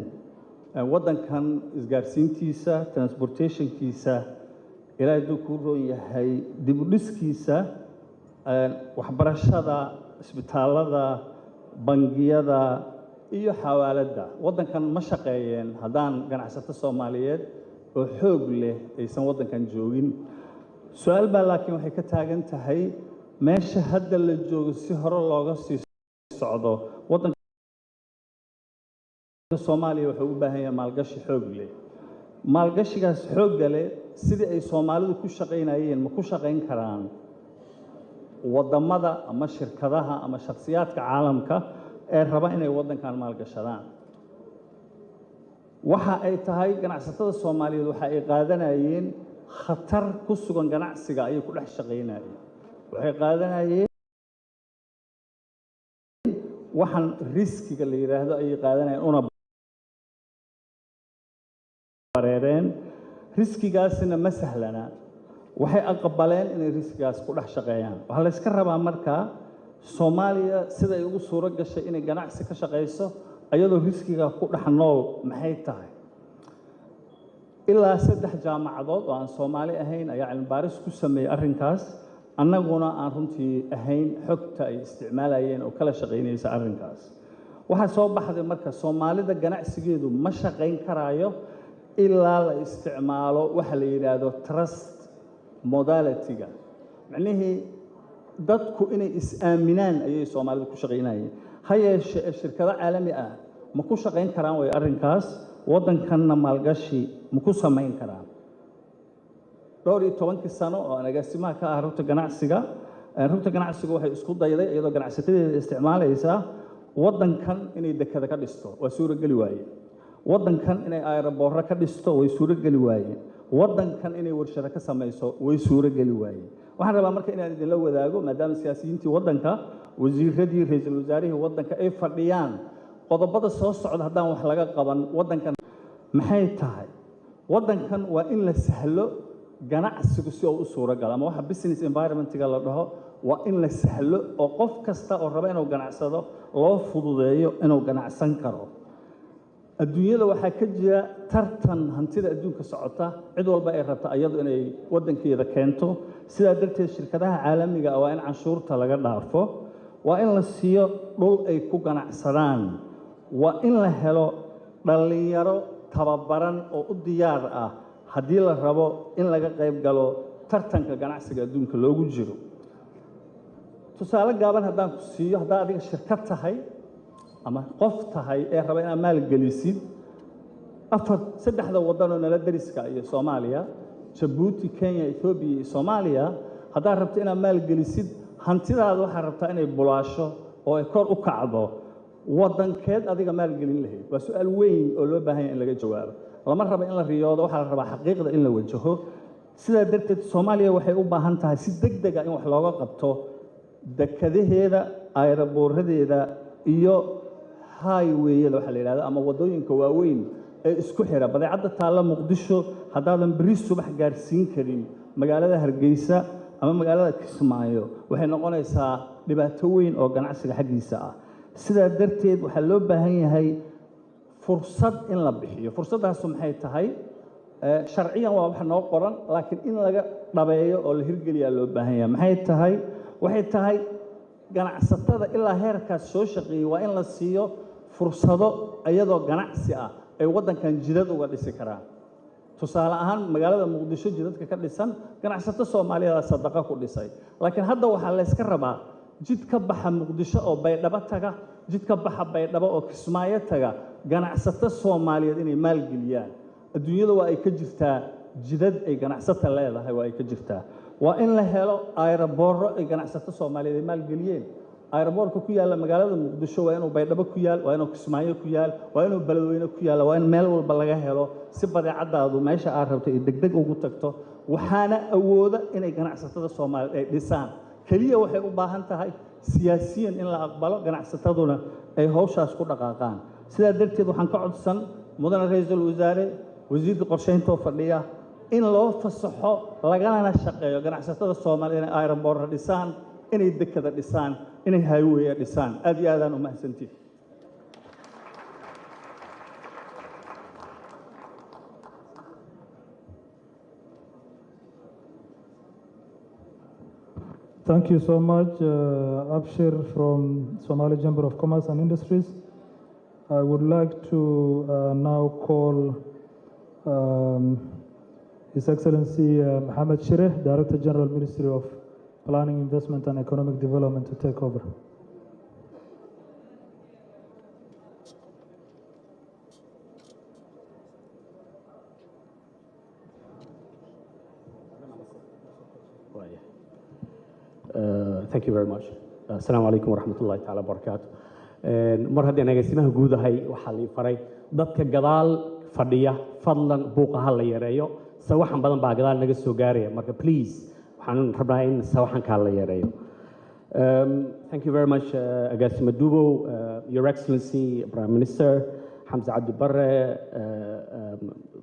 waddankan isgaarsiintiisa transportationkiisa ilaahay hadduu kuu roon yahay dib u dhiskiisa waxbarashada isbitaallada bangiyada iyo xawaaladda waddankan ma shaqeeyeen haddaan ganacsato Soomaaliyeed oo xoog leh aysan waddankan joogin su'aal baa laakiin waxay ka taagan tahay meesha hadda la joogo si hore looga sii socdo waddanka Soomaaliya wuxuu u baahan yahay maalgashi xoog leh maalgashigaas xoog leh sidii ay Soomaalidu ku shaqeynayeen ma ku shaqeyn karaan wadamada ama shirkadaha ama shakhsiyaadka caalamka ee raba inay waddankan maalgashadaan waxa ay tahay ganacsatada Soomaaliyeed waxa ay qaadanayeen khatar ku sugan ganacsiga ay ku dhex shaqeynayeen waxay qaadanayeen waxan riskiga la yiraahdo ay qaadanayeen una bareereen riskigaasina ma sahlana waxay aqbaleen inay riskigaas ku dhex shaqeeyaan waxa la iska rabaa marka Soomaaliya sida ay ugu suuro gashay inay ganacsi ka shaqeyso ayadoo riskiga ku dhex nool maxay tahay ilaa 3 jaamacadood oo aan Soomaali ahayn ayaa cilmi baaris ku sameeyay arrinkaas annaguna aan runtii ahayn xogta ay isticmaalayeen oo kala shaqeynaysa arrinkaas waxa soo baxday marka Soomaalida ganacsigeedu ma shaqeyn karaayo ilaa la isticmaalo waxa la yiraahdo trust modality-ga macnaheedu dadku inay is-aaminaan ayay Soomaalidu ku shaqeynayeen hayeeshee shirkado caalami ah ma ku shaqeyn karaan way arrinkaas waddankanna maalgashi ma ku samayn karaan dhowr iyo 10 sano oo agaasimaha ka ah rugta ganacsiga waxay isku dayday iyadoo ganacsatadeeda isticmaalaysa waddankan inay dekada ka dhisto waa suuragali waaye waddankan inay aeroboorro ka dhisto way suuragali waaye waddankan inay warshado ka samayso way suuragali waaye waxaan rabaa marka inaan idin la wadaago maadaama siyaasiyiintii waddanka wasiiradii ra'iisul wasaarihii waddanka ay fadhiyaan qodobada soo socda haddaan wax laga qaban waddankan maxay tahay waddankan waa in la sahlo ganacsigu si uu u suura galo ama waxa business environment-ga la dhaho waa in la sahlo oo qof kasta oo raba inuu ganacsado loo fududeeyo inuu ganacsan karo adduunyada waxaa ka jira tartan hantida adduunka socota cid walba ay rabta iyadu inay waddankeeda keento sidaa darteed shirkadaha caalamiga ah waa in canshuurta laga dhaafo waa in la siiyo dhul ay ku ganacsadaan waa in la helo dhalinyaro tababaran oo u diyaar ah haddii la rabo in laga qayb galo tartanka ganacsiga adduunka loogu jiro tusaale gaaban haddaan ku siiyo haddaa adiga shirkad tahay ama qof tahay ee raba inaad maal gelisid 3 waddan oo nala dariska iyo Soomaaliya Djibouti Kenya Ethiopia iyo Soomaaliya haddaad rabto inaad maal gelisid hantidaada waxaad rabtaa inay bulaasho oo ay kor u kacdo waddankeed adiga maal gelin lahayd waa su'aal weyn oo loo baahan yahay in laga jawaabo lama rabo in la riyoodo waxaa la rabaa xaqiiqda in la wajaho sidaa darteed Soomaaliya waxay u baahan tahay si degdeg ah in wax looga qabto dekadaheeda aeroboorradeeda iyo highway-yada waxa la yiraahdo ama wadooyinka waaweyn ee isku xira badeecada taalla Muqdisho haddaadan bari subax gaarsiin karin magaalada Hargeysa ama magaalada Kismaayo waxay noqonaysaa dhibaato weyn oo ganacsiga xaggiisa ah sidaa darteed waxaa loo baahan yahay fursad in la bixiyo fursadaas maxay tahay sharciyan waa wax noo qoran laakiin in laga dhabeeyo oo la hirgeliyaa loo baahan yahay maxay tahay waxay tahay ganacsatada ilaa heerkaas soo shaqeeyay waa in la siiyo fursado iyadoo ganacsi ah ay waddankan jidad uga dhisi karaan tusaale ahaan magaalada Muqdisho jidadka ka dhisan ganacsato Soomaaliyeed sadaqa ku dhisay laakiin hadda waxaa la iska rabaa jid ka baxa Muqdisho oo Baydhabo taga jid ka baxa Baydhabo oo Kismaayo taga ganacsato Soomaaliyeed inay maal geliyaan adduunyada waa ay ka jirtaa jidad ay ganacsato leedahay waa ay ka jirtaa waa in la helo aeroboorro ay ganacsato Soomaaliyeed ay maal geliyeen aeroboorka ku yaala magaalada Muqdisho waa inuu Baydhabo ku yaal waa inuu Kismaayo ku yaal waa inuu Beledweyne ku yaal waa in meel walba laga helo si badeecadaadu meesha aad rabto ay degdeg ugu tagto waxaana awooda inay ganacsatada Soomaaliyeed ay dhisaan kaliya waxay u baahan tahay siyaasiyan in la aqbalo ganacsataduna ay hawshaas ku dhaqaaqaan sidaa darteed waxaan ka codsan mudane ra'iisul wasaare wasiirka qorsheynta oo fadhiya in loo fasaxo lagana shaqeeyo ganacsatada Soomaaliyeed inay aeroport dhisaan, inay dekada dhisaan, inay highway dhisaan. aad iyo aad aan u mahadsantihiin. Thank you so much, Abshir from Somali Chamber of Commerce and Industries. I would like to now call His Excellency Mohammed Shireh, Director General, Ministry of Planning, Investment and Economic Development, to take over. Thank you very much. Assalamu alaikum wa rahmatullahi ta'ala wa barakatuh. Mar haddii agaasimaha guud ahay waxaa la faray dadka gadaal fadhiya fadlan buuqa ha la yareeyo sawaxan badan baa gadaal naga soo gaaraya marka please waxaan rabnaa in sawaxanka la yareeyo. Thank you very much, Agaasima Dubo, Your Excellency, Prime Minister Hamza Abdi Barre,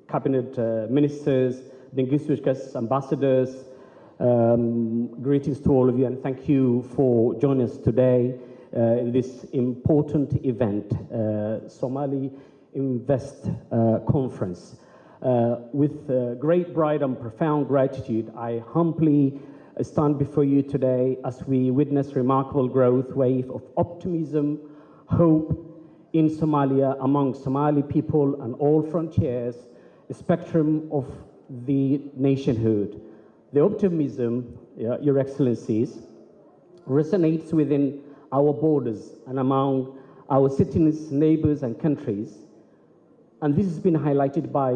Cabinet Ministers, distinguished guests, ambassadors. Greetings to all of you, and thank you for joining us today in this important event, Somali Invest Conference. With great pride and profound gratitude, I humbly stand before you today as we witness remarkable growth wave of optimism, hope in Somalia among Somali people and all frontiers, a spectrum of the nationhood. The optimism, Your Excellencies, resonates within our borders and among our cities, neighbors, and countries. And this has been highlighted by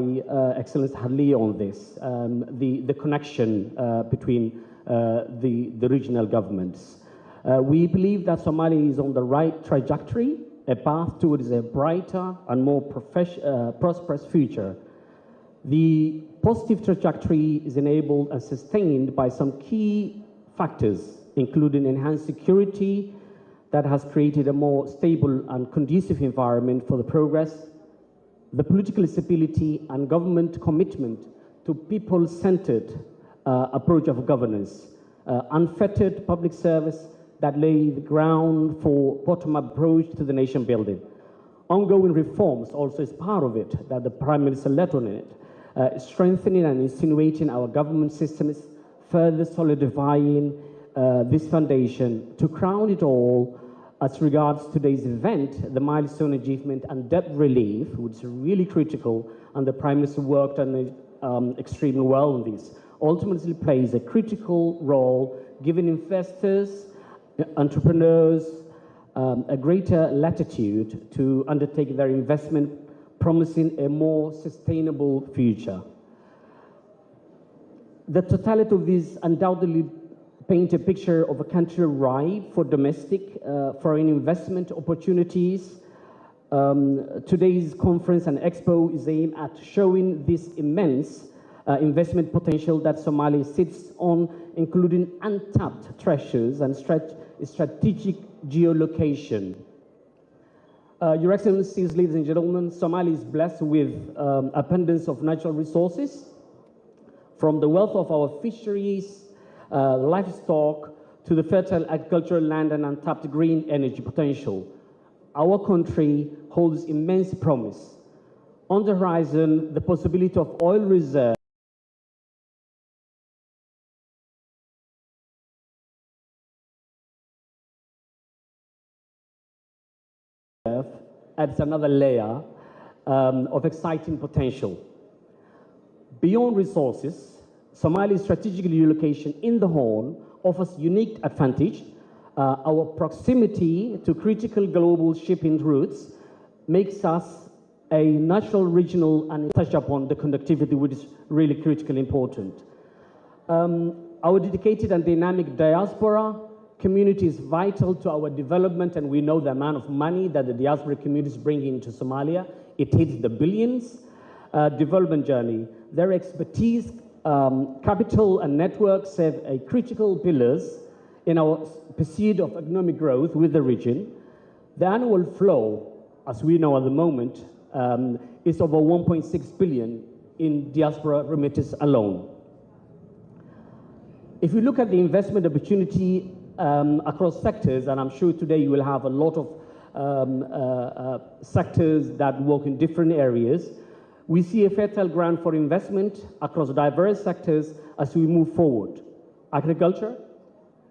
Excellency Hadley on this, the connection between the regional governments. We believe that Somalia is on the right trajectory, a path towards a brighter and more prosperous future. The positive trajectory is enabled and sustained by some key factors, including enhanced security that has created a more stable and conducive environment for the progress, the political stability and government commitment to people-centered approach of governance, unfettered public service that lay the ground for bottom-up approach to the nation building. Ongoing reforms also is part of it that the Prime Minister led on it. Strengthening and insinuating our government systems, further solidifying this foundation. To crown it all, as regards today's event, the milestone achievement and debt relief, which is really critical, and the Prime Minister worked on it extremely well on this, ultimately plays a critical role, giving investors, entrepreneurs, a greater latitude to undertake their investment, promising a more sustainable future. The totality of this undoubtedly paint a picture of a country ripe for domestic foreign investment opportunities. Today's conference and expo is aimed at showing this immense investment potential that Somalia sits on, including untapped treasures and strategic geolocation. Your Excellencies, ladies and gentlemen, Somalia is blessed with abundance of natural resources, from the wealth of our fisheries, livestock, to the fertile agricultural land and untapped green energy potential. Our country holds immense promise. On the horizon, the possibility of oil reserve adds another layer of exciting potential. Beyond resources, Somalia's strategic location in the Horn offers unique advantage. Our proximity to critical global shipping routes makes us a natural regional and touch upon the conductivity, which is really critically important. Our dedicated and dynamic diaspora community is vital to our development, and we know the amount of money that the diaspora communities bring into Somalia. It hits the billions development journey. Their expertise, capital, and network serve a critical pillars in our pursuit of economic growth with the region. The annual flow, as we know at the moment, is over $1.6 billion in diaspora remittance alone. If you look at the investment opportunity across sectors, and I'm sure today you will have a lot of sectors that work in different areas, we see a fertile ground for investment across diverse sectors as we move forward. Agriculture,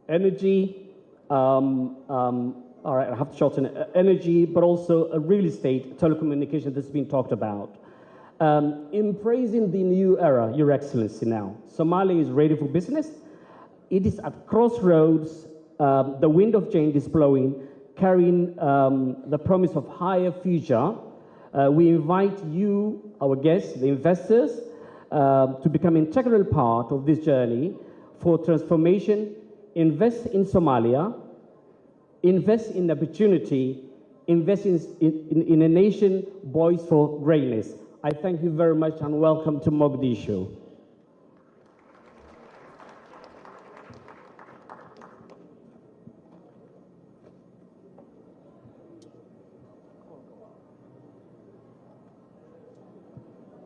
energy, all right, I have to shorten it, energy, but also real estate, telecommunications that's been talked about. In praising the new era, Your Excellency now, Somalia is ready for business. It is at crossroads. The wind of change is blowing, carrying the promise of higher future. We invite you, our guests, the investors, to become an integral part of this journey for transformation. Invest in Somalia, invest in opportunity, invest in a nation poised for greatness. I thank you very much and welcome to Mogadishu.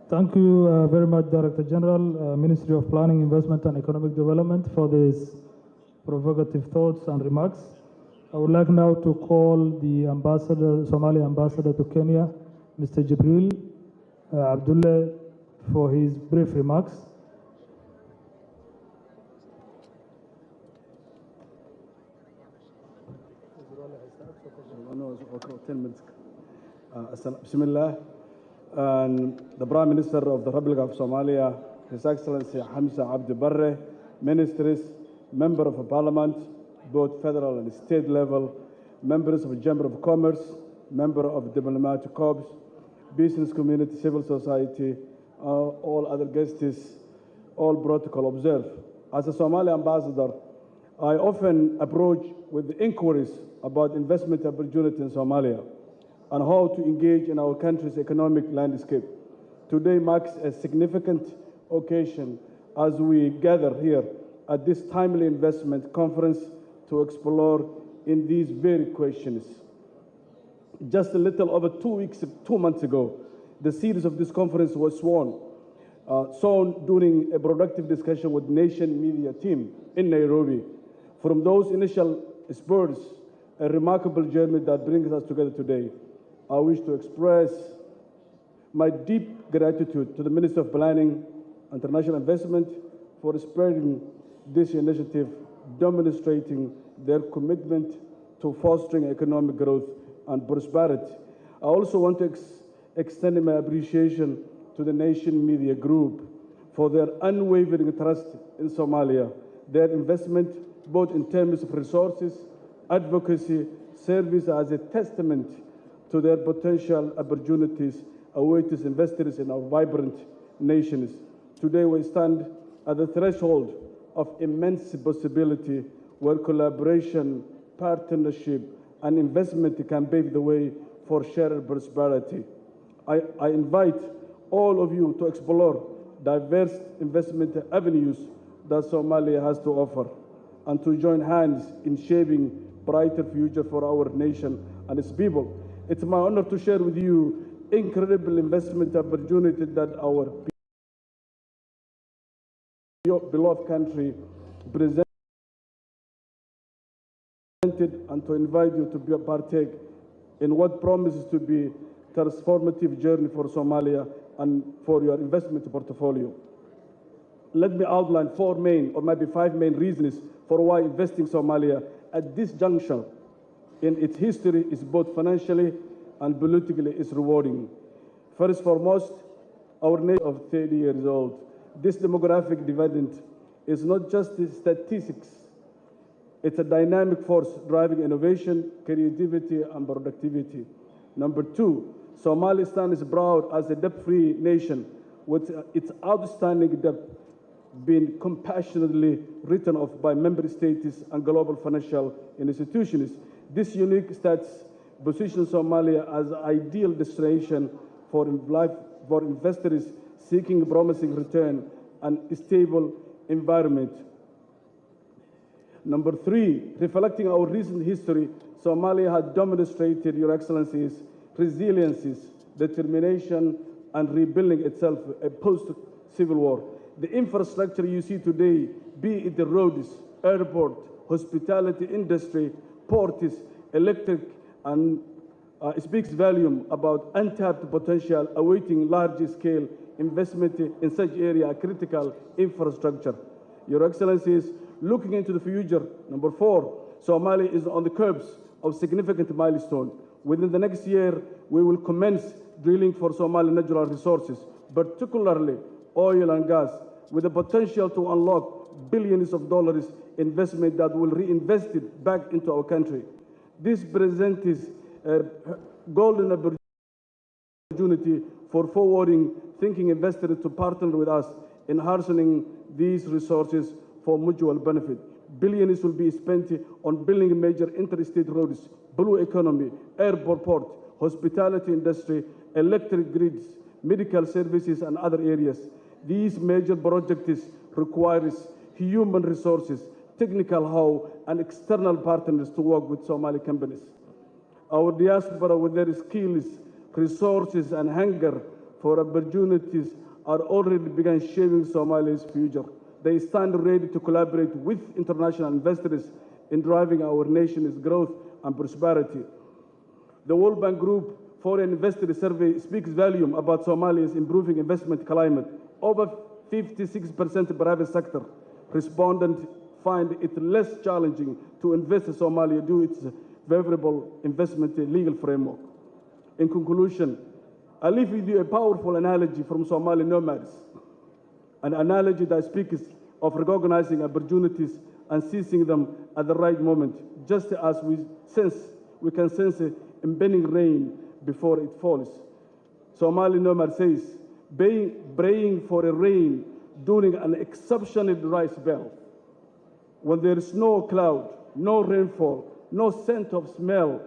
Thank you very much, Director General, Ministry of Planning, Investment and Economic Development, for these provocative thoughts and remarks. I would like now to call the ambassador, Somali ambassador to Kenya, Mr. Jibril Abdullah, for his brief remarks. Bismillah. And the Prime Minister of the Republic of Somalia, His Excellency Hamza Abdi Barre, ministers, Member of Parliament, both federal and state level, members of the Chamber of Commerce, member of diplomatic corps, business community, civil society, all other guests, all protocol observed. As a Somali ambassador, I often approach with inquiries about investment opportunity in Somalia and how to engage in our country's economic landscape. Today marks a significant occasion as we gather here at this timely investment conference to explore in these very questions. Just a little over 2 months ago, the series of this conference was sown during a productive discussion with Nation Media team in Nairobi. From those initial spurs, a remarkable journey that brings us together today. I wish to express my deep gratitude to the Minister of Planning and International Investment for spreading this initiative, demonstrating their commitment to fostering economic growth and prosperity. I also want to extend my appreciation to the Nation Media Group for their unwavering trust in Somalia. Their investment, both in terms of resources, advocacy, service, as a testament to their potential opportunities awaiting investors in our vibrant nations. Today we stand at the threshold of immense possibility where collaboration, partnership, and investment can pave the way for shared prosperity. I invite all of you to explore diverse investment avenues that Somalia has to offer and to join hands in shaping brighter future for our nation and its people. It's my honor to share with you incredible investment opportunity that our beloved country presented, and to invite you to partake in what promises to be transformative journey for Somalia and for your investment portfolio. Let me outline 4 main or maybe 5 main reasons for why investing Somalia at this juncture in its history is both financially and politically is rewarding. First foremost, our nation of 30 years old. This demographic dividend is not just statistics. It's a dynamic force driving innovation, creativity, and productivity. Number 2, Somalia stands proud as a debt-free nation with its outstanding debt being compassionately written off by member states and global financial institutions. This unique status positions Somalia as an ideal destination for investors seeking promising return and stable environment. Number 3, reflecting our recent history, Somalia has demonstrated, Your Excellencies, resiliences, determination, and rebuilding itself post-civil war. The infrastructure you see today, be it the roads, airport, hospitality industry, ports, electric, and speaks volume about untapped potential awaiting large-scale investment in such area, critical infrastructure. Your Excellencies, looking into the future, number 4, Somalia is on the curbs of significant milestone. Within the next year, we will commence drilling for Somali natural resources, particularly oil and gas, with the potential to unlock billions of dollars investment that will reinvest it back into our country. This presents a golden opportunity for forwarding thinking investors to partner with us in harnessing these resources for mutual benefit. Billions will be spent on building major interstate roads, blue economy, airport, port, hospitality industry, electric grids, medical services, and other areas. These major projects require human resources, technical know-how, and external partners to work with Somali companies. Our diaspora, with their skills, resources, and hunger for opportunities, are already begun shaping Somalia's future. They stand ready to collaborate with international investors in driving our nation's growth and prosperity. The World Bank Group Foreign Investor Survey speaks volume about Somalia's improving investment climate. Over 56% private sector respondents find it less challenging to invest in Somalia due to its favorable investment legal framework. In conclusion, I leave with you a powerful analogy from Somali nomads, an analogy that speaks of recognizing opportunities and seizing them at the right moment, just as we can sense impending rain before it falls. Somali nomad says, praying for a rain during an exceptional dry spell, when there is no cloud, no rainfall, no scent of smell,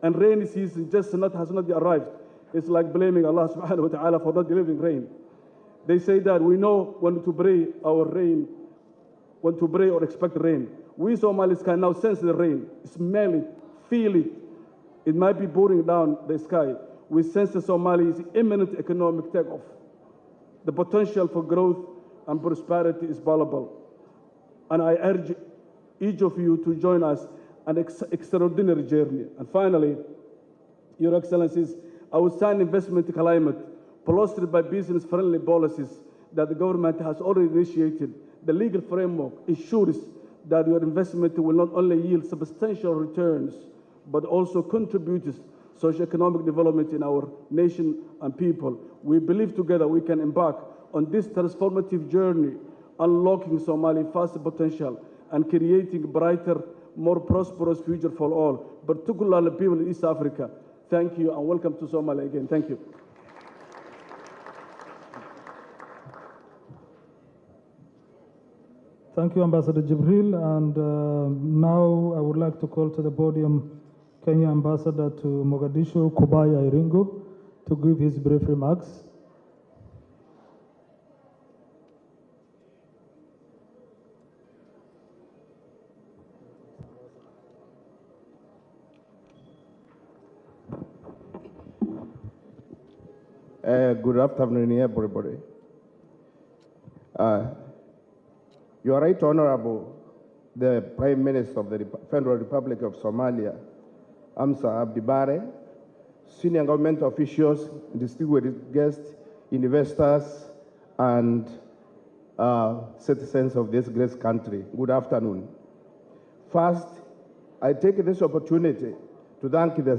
and rainy season has not arrived. It's like blaming Allah subhanahu wa ta'ala for not delivering rain. They say that we know when to pray when to pray or expect rain. We Somalis can now sense the rain, smell it, feel it. It might be pouring down the sky. We sense that Somalia's imminent economic takeoff. The potential for growth and prosperity is palpable. And I urge each of you to join us an extraordinary journey. And finally, Your Excellencies, outstanding investment climate, bolstered by business-friendly policies that the government has already initiated, the legal framework ensures that your investment will not only yield substantial returns, but also contributes socio-economic development in our nation and people. We believe together we can embark on this transformative journey, unlocking Somalia's vast potential and creating a brighter, more prosperous future for all, particularly people in East Africa. Thank you and welcome to Somalia again. Thank you. Thank you, Ambassador Jibril. And now I would like to call to the podium Kenya Ambassador to Mogadishu, Kubaya Iringo, to give his brief remarks. Good afternoon, everybody. You are right, Honorable, the Prime Minister of the Federal Republic of Somalia, Amsa Abdi Bare, senior government officials, distinguished guests, investors, and citizens of this great country. Good afternoon. First, I take this opportunity to thank the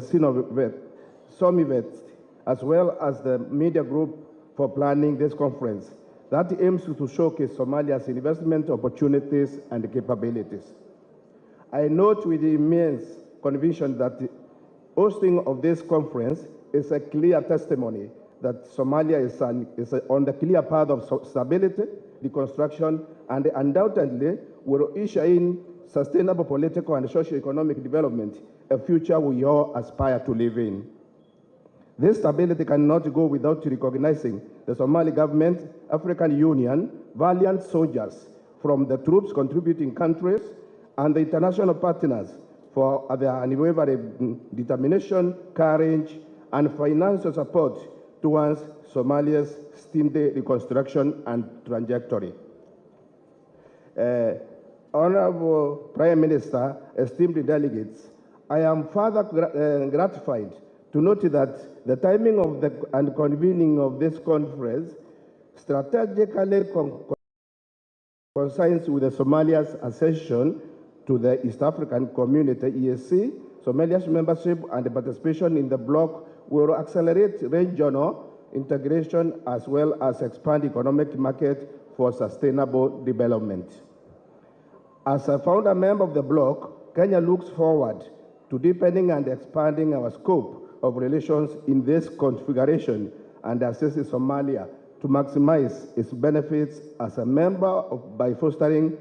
Somivet, as well as the media group for planning this conference that aims to showcase Somalia's investment opportunities and capabilities. I note with immense conviction that the hosting of this conference is a clear testimony that Somalia is on the clear path of stability, reconstruction, and undoubtedly will usher in sustainable political and socio-economic development, a future we all aspire to live in. This stability cannot go without recognizing the Somali government, African Union, valiant soldiers from the troops contributing countries, and the international partners for their unwavering determination, courage, and financial support towards Somalia's steady reconstruction and trajectory. Honorable Prime Minister, esteemed delegates, I am further gratified to note that the timing of and convening of this conference strategically coincides with Somalia's accession to the East African Community, EAC. Somalia's membership and participation in the bloc will accelerate regional integration as well as expand economic market for sustainable development. As a founder member of the bloc, Kenya looks forward to deepening and expanding our scope of relations in this configuration and assisting Somalia to maximize its benefits as a member by fostering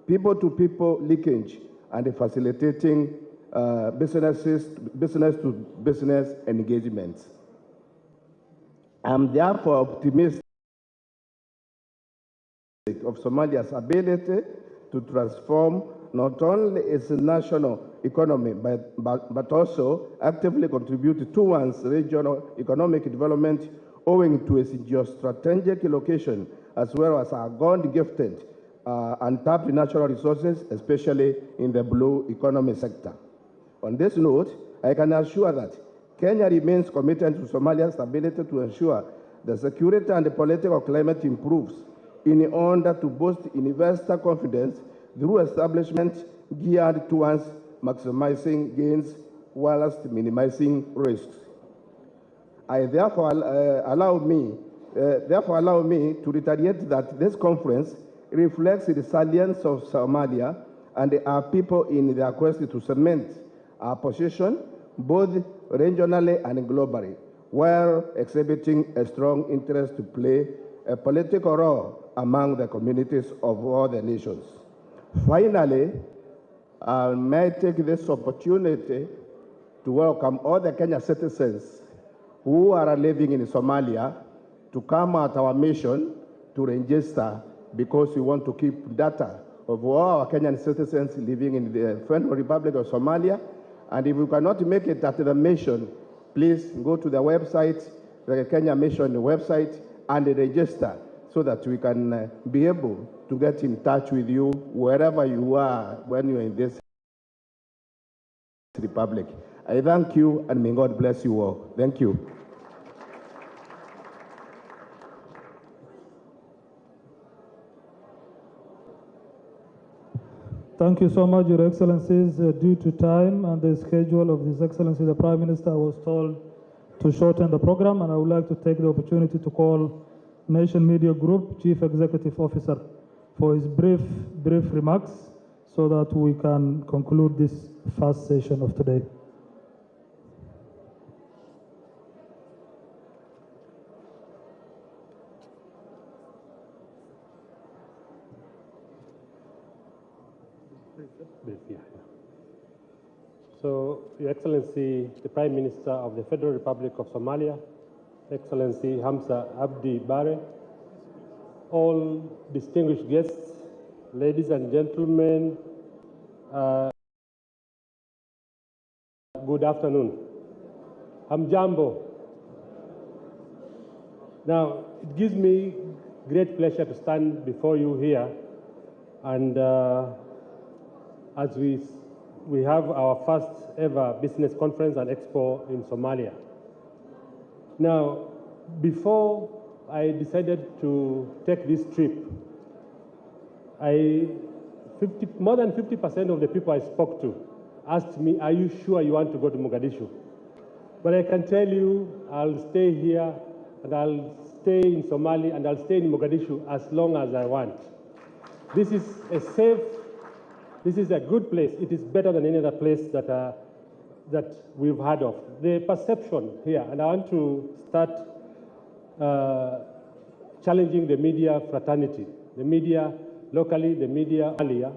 people-to-people linkage and facilitating business-to-business engagements. I'm therefore optimistic of Somalia's ability to transform not only its national economy, but also actively contribute towards regional economic development owing to its geostrategic location, as well as our God-gifted untapped natural resources, especially in the blue economy sector. On this note, I can assure that Kenya remains committed to Somalia's ability to ensure the security and the political climate improves in order to boost investor confidence through establishment geared towards maximizing gains whilst minimizing risks. Therefore allow me to reiterate that this conference reflects the resilience of Somalia and our people in their quest to cement our position both regionally and globally, while exhibiting a strong interest to play a political role among the communities of all the nations. Finally, I may take this opportunity to welcome all the Kenyan citizens who are living in Somalia to come at our mission to register, because we want to keep data of all our Kenyan citizens living in the Federal Republic of Somalia. And if you cannot make it at the mission, please go to the website, the Kenya Mission website, and register so that we can be able to get in touch with you wherever you are when you're in this republic. I thank you, and may God bless you all. Thank you. Thank you so much, Your Excellencies. Due to time and the schedule of His Excellency the Prime Minister, was told to shorten the program, and I would like to take the opportunity to call Nation Media Group Chief Executive Officer for his brief remarks so that we can conclude this first session of today. So, Your Excellency, the Prime Minister of the Federal Republic of Somalia, Excellency Hamza Abdi Bare, all distinguished guests, ladies and gentlemen, good afternoon. Hamjambo. Now, it gives me great pleasure to stand before you here, and as we have our first ever business conference and expo in Somalia. Now, before I decided to take this trip, more than 50% of the people I spoke to asked me, are you sure you want to go to Mogadishu? But I can tell you, I'll stay here, and I'll stay in Somalia, and I'll stay in Mogadishu as long as I want. This is a safe, this is a good place. It is better than any other place that we've heard of. The perception here, and I want to start challenging the media fraternity, the media locally, the media earlier,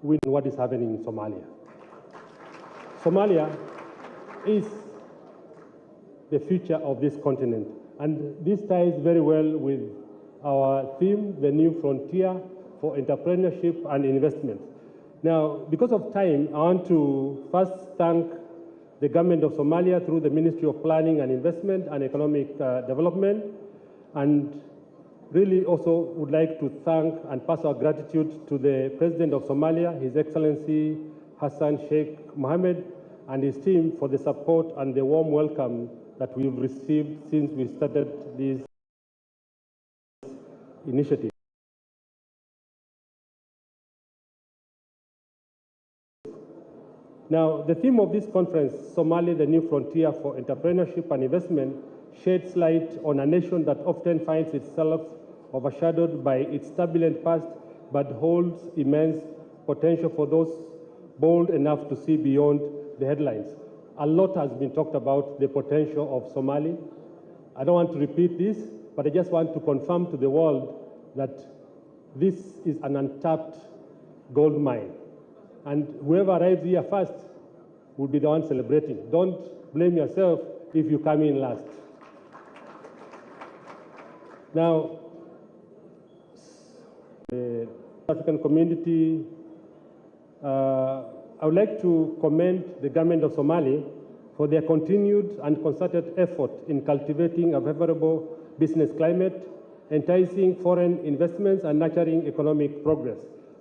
with what is happening in Somalia. Somalia is the future of this continent, and this ties very well with our theme, the new frontier for entrepreneurship and investment. Now, because of time, I want to first thank the government of Somalia through the Ministry of Planning and Investment and Economic Development, and really also would like to thank and pass our gratitude to the President of Somalia, His Excellency Hassan Sheikh Mohammed, and his team for the support and the warm welcome that we've received since we started this initiative. Now, the theme of this conference, Somalia, the New Frontier for Entrepreneurship and Investment, sheds light on a nation that often finds itself overshadowed by its turbulent past, but holds immense potential for those bold enough to see beyond the headlines. A lot has been talked about the potential of Somalia. I don't want to repeat this, but I just want to confirm to the world that this is an untapped gold mine. And whoever arrives here first will be the one celebrating. Don't blame yourself if you come in last. Now, the African community, I would like to commend the government of Somalia for their continued and concerted effort in cultivating a favorable business climate, enticing foreign investments, and nurturing economic progress.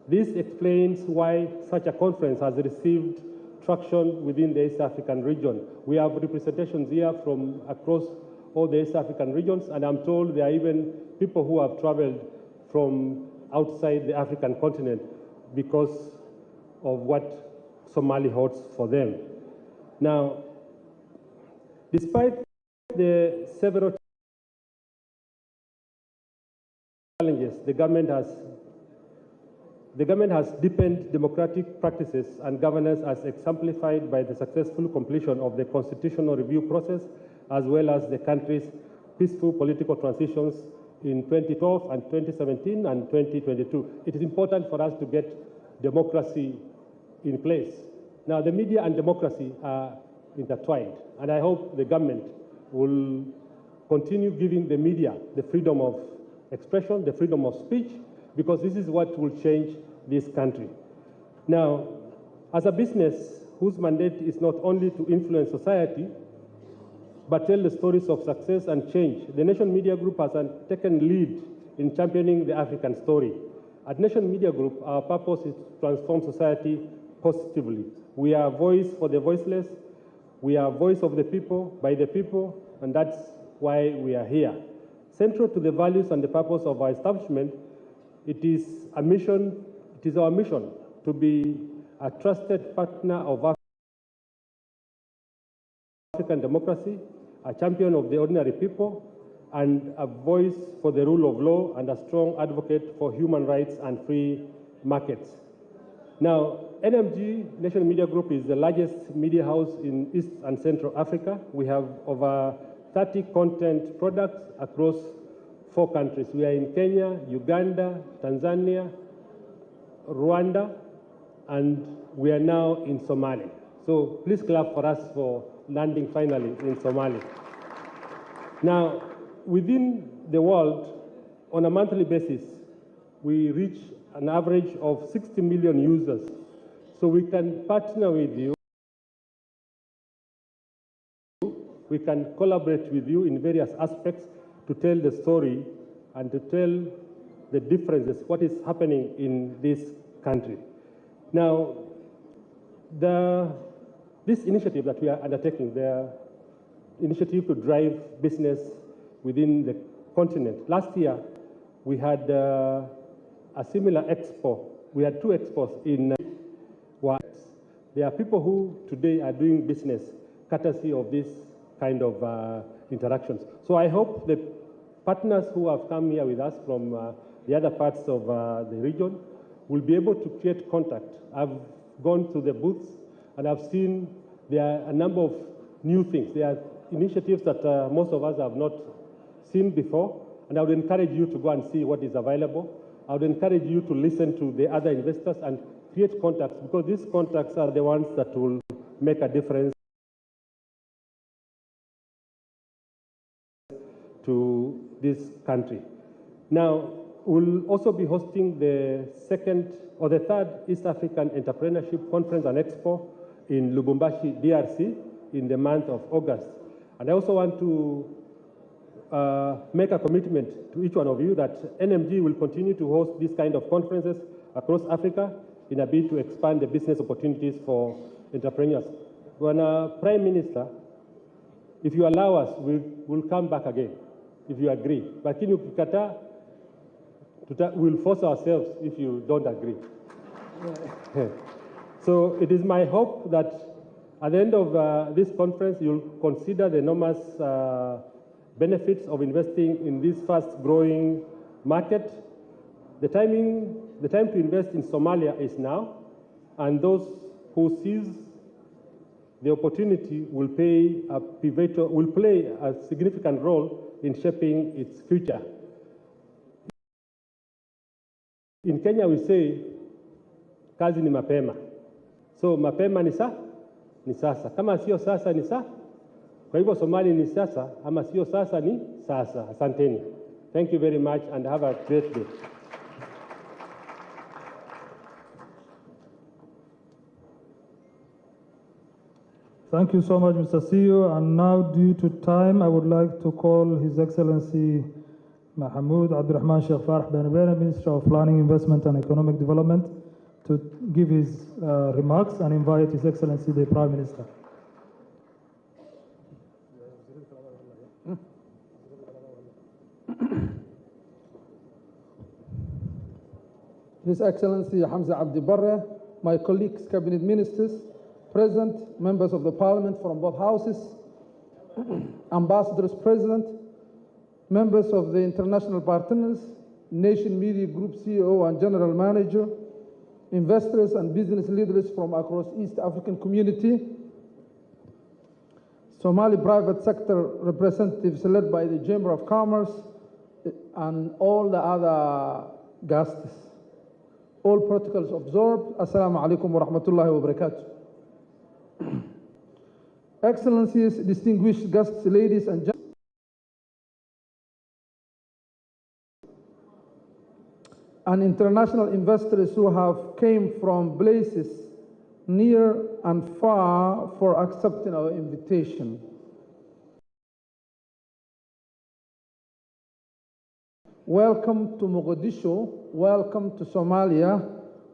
This explains why such a conference has received traction within the East African region. We have representations here from across all the East African regions, and I'm told there are even people who have traveled from outside the African continent because of what Somalia holds for them. Now, despite the several challenges, the government has deepened democratic practices and governance as exemplified by the successful completion of the constitutional review process, as well as the country's peaceful political transitions in 2012 and 2017 and 2022. It is important for us to get democracy in place. Now, the media and democracy are intertwined, and I hope the government will continue giving the media the freedom of expression, the freedom of speech, because this is what will change this country. Now, as a business whose mandate is not only to influence society, but tell the stories of success and change, the Nation Media Group has taken lead in championing the African story. At Nation Media Group, our purpose is to transform society positively. We are a voice for the voiceless. We are a voice of the people, by the people, and that's why we are here. Central to the values and the purpose of our establishment, it is our mission to be a trusted partner of African democracy, a champion of the ordinary people, and a voice for the rule of law, and a strong advocate for human rights and free markets. Now, NMG, National Media Group, is the largest media house in East and Central Africa. We have over 30 content products across 4 countries. We are in Kenya, Uganda, Tanzania, Rwanda, and we are now in Somalia. So please clap for us for landing finally in Somalia. Now, within the world, on a monthly basis, we reach an average of 60 million users. So we can partner with you. We can collaborate with you in various aspects to tell the story and to tell the differences, what is happening in this country. Now, this initiative that we are undertaking, the initiative to drive business within the continent. Last year, we had a similar expo. We had 2 expos in there are people who today are doing business courtesy of this kind of interactions. So I hope the partners who have come here with us from the other parts of the region will be able to create contact. I've gone to the booths and I've seen there are a number of new things. There are initiatives that most of us have not seen before, and I would encourage you to go and see what is available. I would encourage you to listen to the other investors and create contacts, because these contacts are the ones that will make a difference to this country. Now, we'll also be hosting the 3rd East African Entrepreneurship Conference and Expo in Lubumbashi, DRC, in the month of August. And I also want to make a commitment to each one of you that NMG will continue to host these kind of conferences across Africa in a bid to expand the business opportunities for entrepreneurs. When Prime Minister, if you allow us, we'll come back again, if you agree. But in ukikataa, we'll force ourselves if you don't agree. So it is my hope that at the end of this conference, you'll consider the enormous benefits of investing in this fast-growing market. The time to invest in Somalia is now, and those who seize the opportunity will play a significant role in shaping its future. In Kenya, we say, kazi ni mapema. So mapema ni sasa. Kama sio sasa ni sasa. Kwa hivyo Somali ni sasa, ama sio sasa ni sasa. Asanteni. Thank you very much and have a great day. Thank you so much, Mr. CEO. And now, due to time, I would like to call His Excellency Mahmoud Abdurrahman Sheikh Farah Benabena, Minister of Planning, Investment and Economic Development, to give his remarks and invite His Excellency the Prime Minister. His Excellency Hamza Abdi Barre, my colleagues, cabinet ministers, present, members of the parliament from both houses, ambassadors present, members of the international partners, Nation Media Group CEO and General Manager, investors and business leaders from across East African community, Somali private sector representatives led by the Chamber of Commerce, and all the other guests. All protocols observed. Assalamu alaikum wa rahmatullahi wa barakatuh. Excellencies, distinguished guests, ladies and gentlemen, and international investors who have came from places near and far for accepting our invitation. Welcome to Mogadishu, welcome to Somalia,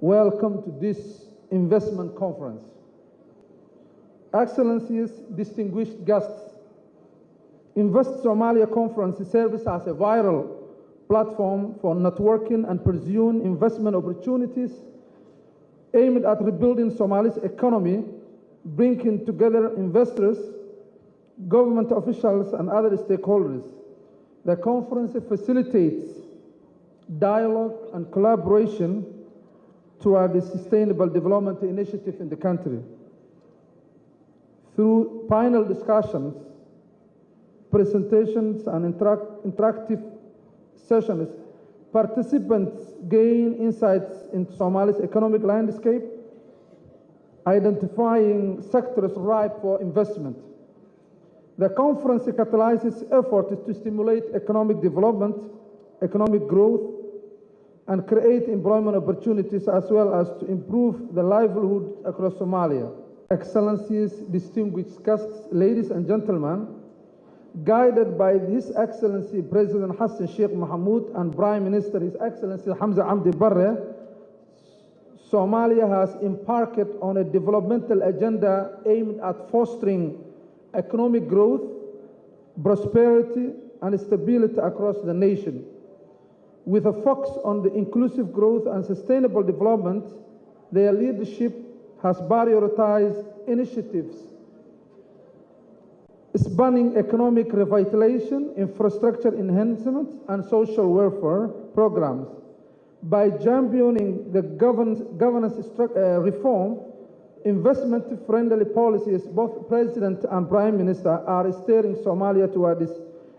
welcome to this investment conference. Excellencies, distinguished guests, Invest Somalia Conference serves as a viral platform for networking and pursuing investment opportunities aimed at rebuilding Somalia's economy, bringing together investors, government officials, and other stakeholders. The conference facilitates dialogue and collaboration toward the sustainable development initiative in the country. Through panel discussions, presentations, and interactive sessions, participants gain insights into Somalia's economic landscape, identifying sectors ripe for investment. The conference catalyzes efforts to stimulate economic development, economic growth, and create employment opportunities, as well as to improve the livelihood across Somalia. Excellencies, distinguished guests, ladies and gentlemen, guided by His Excellency President Hassan Sheikh Mohamud and Prime Minister His Excellency Hamza Abdi Barre, Somalia has embarked on a developmental agenda aimed at fostering economic growth, prosperity, and stability across the nation. With a focus on the inclusive growth and sustainable development, their leadership has prioritized initiatives spanning economic revitalization, infrastructure enhancement, and social welfare programs. By championing the governance reform, investment-friendly policies, both President and Prime Minister are steering Somalia towards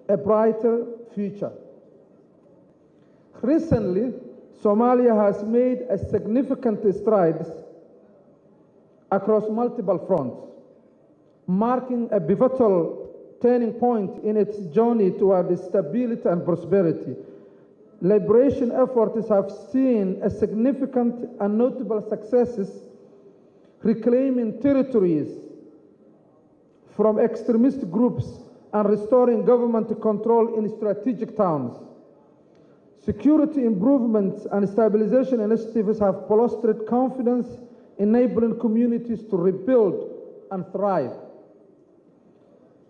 a brighter future. Recently, Somalia has made a significant strides across multiple fronts, marking a pivotal turning point in its journey toward stability and prosperity. Liberation efforts have seen a significant and notable successes, reclaiming territories, from extremist groups and restoring government control in strategic towns. Security improvements and stabilization initiatives have bolstered confidence, enabling communities to rebuild and thrive.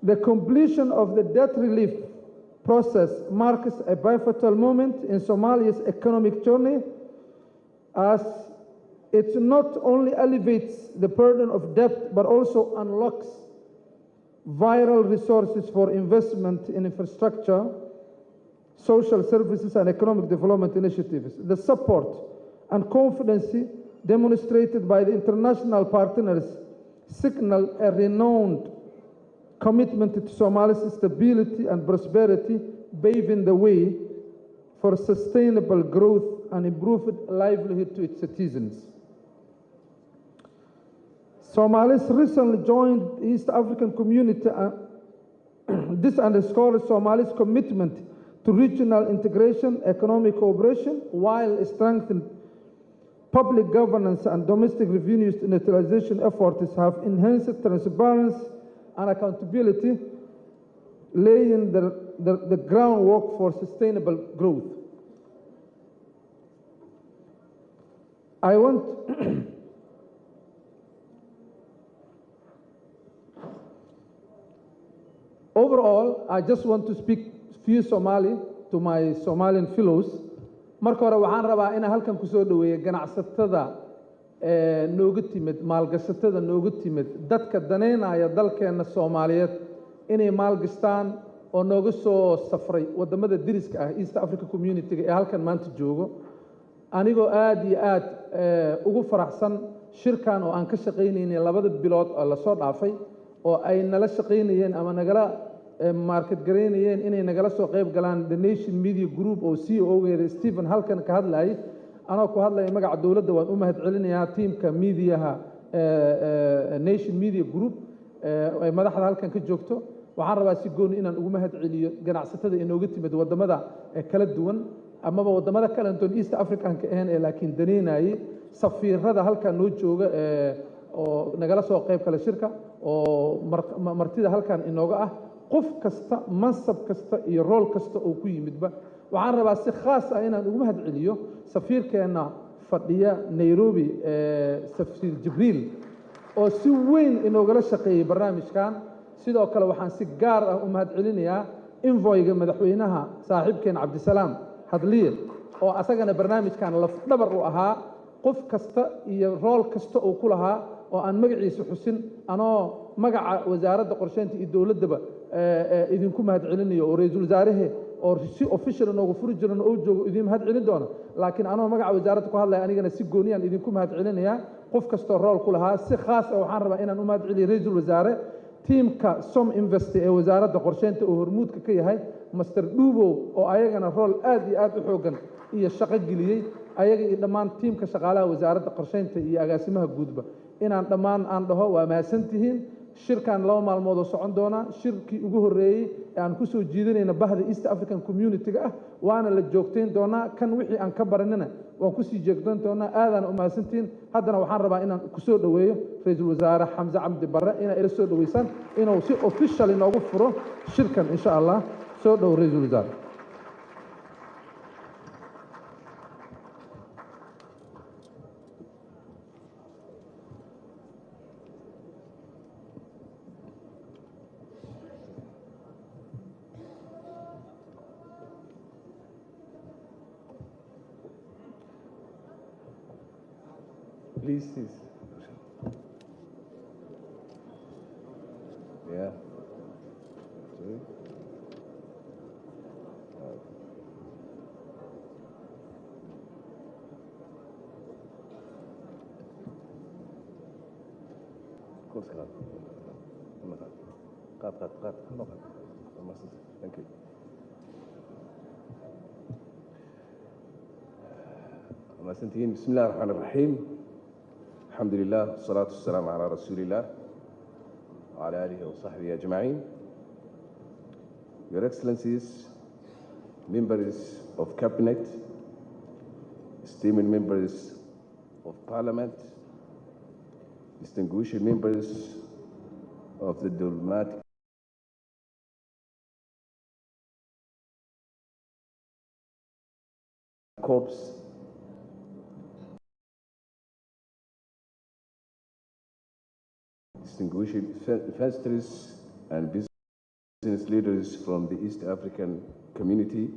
The completion of the debt relief process marks a pivotal moment in Somalia's economic journey, as it not only alleviates the burden of debt but also unlocks vital resources for investment in infrastructure, social services, and economic development initiatives. The support and confidence demonstrated by the international partners signal a renowned commitment to Somalia's stability and prosperity, paving the way for sustainable growth and improved livelihood to its citizens. Somalis recently joined the East African community. This underscores Somalia's commitment to regional integration, economic cooperation, while strengthening public governance and domestic revenue neutralization efforts have enhanced transparency and accountability, laying the groundwork for sustainable growth. I want overall, I just want to speak few Somali to my Somalian fellows. Marka hore waxaan rabaa inaan halkan ku soo dhaweeyo ganacsatada nooga timid, maalgashatada nooga timid, dadka daneynaya dalkeena Soomaaliyeed inay maalgashtaan oo nooga soo safray wadamada deriska ah East Africa Community ee halkan maanta joogo. Anigoo aad iyo aad ugu faraxsan shirkan oo aan ka shaqaynaynay 2 bilood oo la soo dhaafay oo ay nala shaqaynayeen ama nagala market gareynayeen inay nagala soo qayb galaan The Nation Media Group oo CEO-geeda Stephen halkan ka hadlayay. Anoo ku hadlaya magaca dawladda waan u mahadcelinayaa tiimka miidiyaha Nation Media Group ay madaxda halkan ka joogto. Waxaan rabaa si gooni inaan ugu mahadceliyo ganacsatada inooga timid wadamada kala duwan amaba wadamada kale intoon East African ka ahayn laakiin daneynayay safiirada halkan noo jooga oo nagala soo qayb kala shirka oo martida halkan inooga ah qof kasta mansab kasta iyo role kasta oo ku yimidba. waxaan rabaa si khaas ah inaan ugu mahadceliyo safiirkeena fadhiya Nairobi safiir Jibriil oo si weyn inoogala shaqeeyay barnaamijkan. sidoo kale waxaan si gaar ah u mahadcelinayaa envoy-ga madaxweynaha saaxiibkeen Cabdisalaam Hadliye oo asagana barnaamijkan laf dhabar u ahaa qof kasta iyo role kasta oo ku lahaa oo aan magaciisa xusin anoo magaca wasaaradda qorsheynta iyo dawladaba idinku mahadcelinayo oo ra'iisul wasaaraha oo si official noogu furi jiran oo joogo idin mahadcelin doono. laakiin anoo magaca wasaaradda ku hadlay anigana si gooniyan idinku mahadcelinayaa qof kasta role ku lahaa. si khaas ah waxaan rabaa inaan u mahadceliyo ra'iisul wasaare tiimka Som Invest ee wasaaradda qorsheynta oo hormuudka ka yahay Master Dubo oo ayagana role aad iyo aad u xoogan iyo shaqo geliyay ayaga iyo dhammaan tiimka shaqaalaha wasaaradda qorsheynta iyo agaasimaha guudba. inaan dhammaan aan dhaho waa mahadsantihiin. shirkan 2 maalmood oo socon doona shirkii ugu horeeyay ee aan ku soo jiidanayna bahda East African Community-ga ah waana la joogteyn doonaa kan wixii aan ka baranina waan ku sii jeegdan doonaa. aadana u mahadsantihiin. haddana waxaan rabaa inaan ku soo dhaweeyo ra'iisul wasaare Xamza Cabdi Barre inay ila soo dhaweysaan inuu si official inoogu furo shirkan insha Allah. soo dhaw ra'iisul wasaare. Please. Yeah. Sorry. Close cut. Cut. Thank you. بسم الله الرحمن الرحيم. الحمد لله والصلاة والسلام على رسول الله وعلى آله وصحبه أجمعين. Your Excellencies, members of Cabinet, esteemed members of Parliament, distinguished members of the diplomatic corps, distinguished investors and business leaders from the East African community,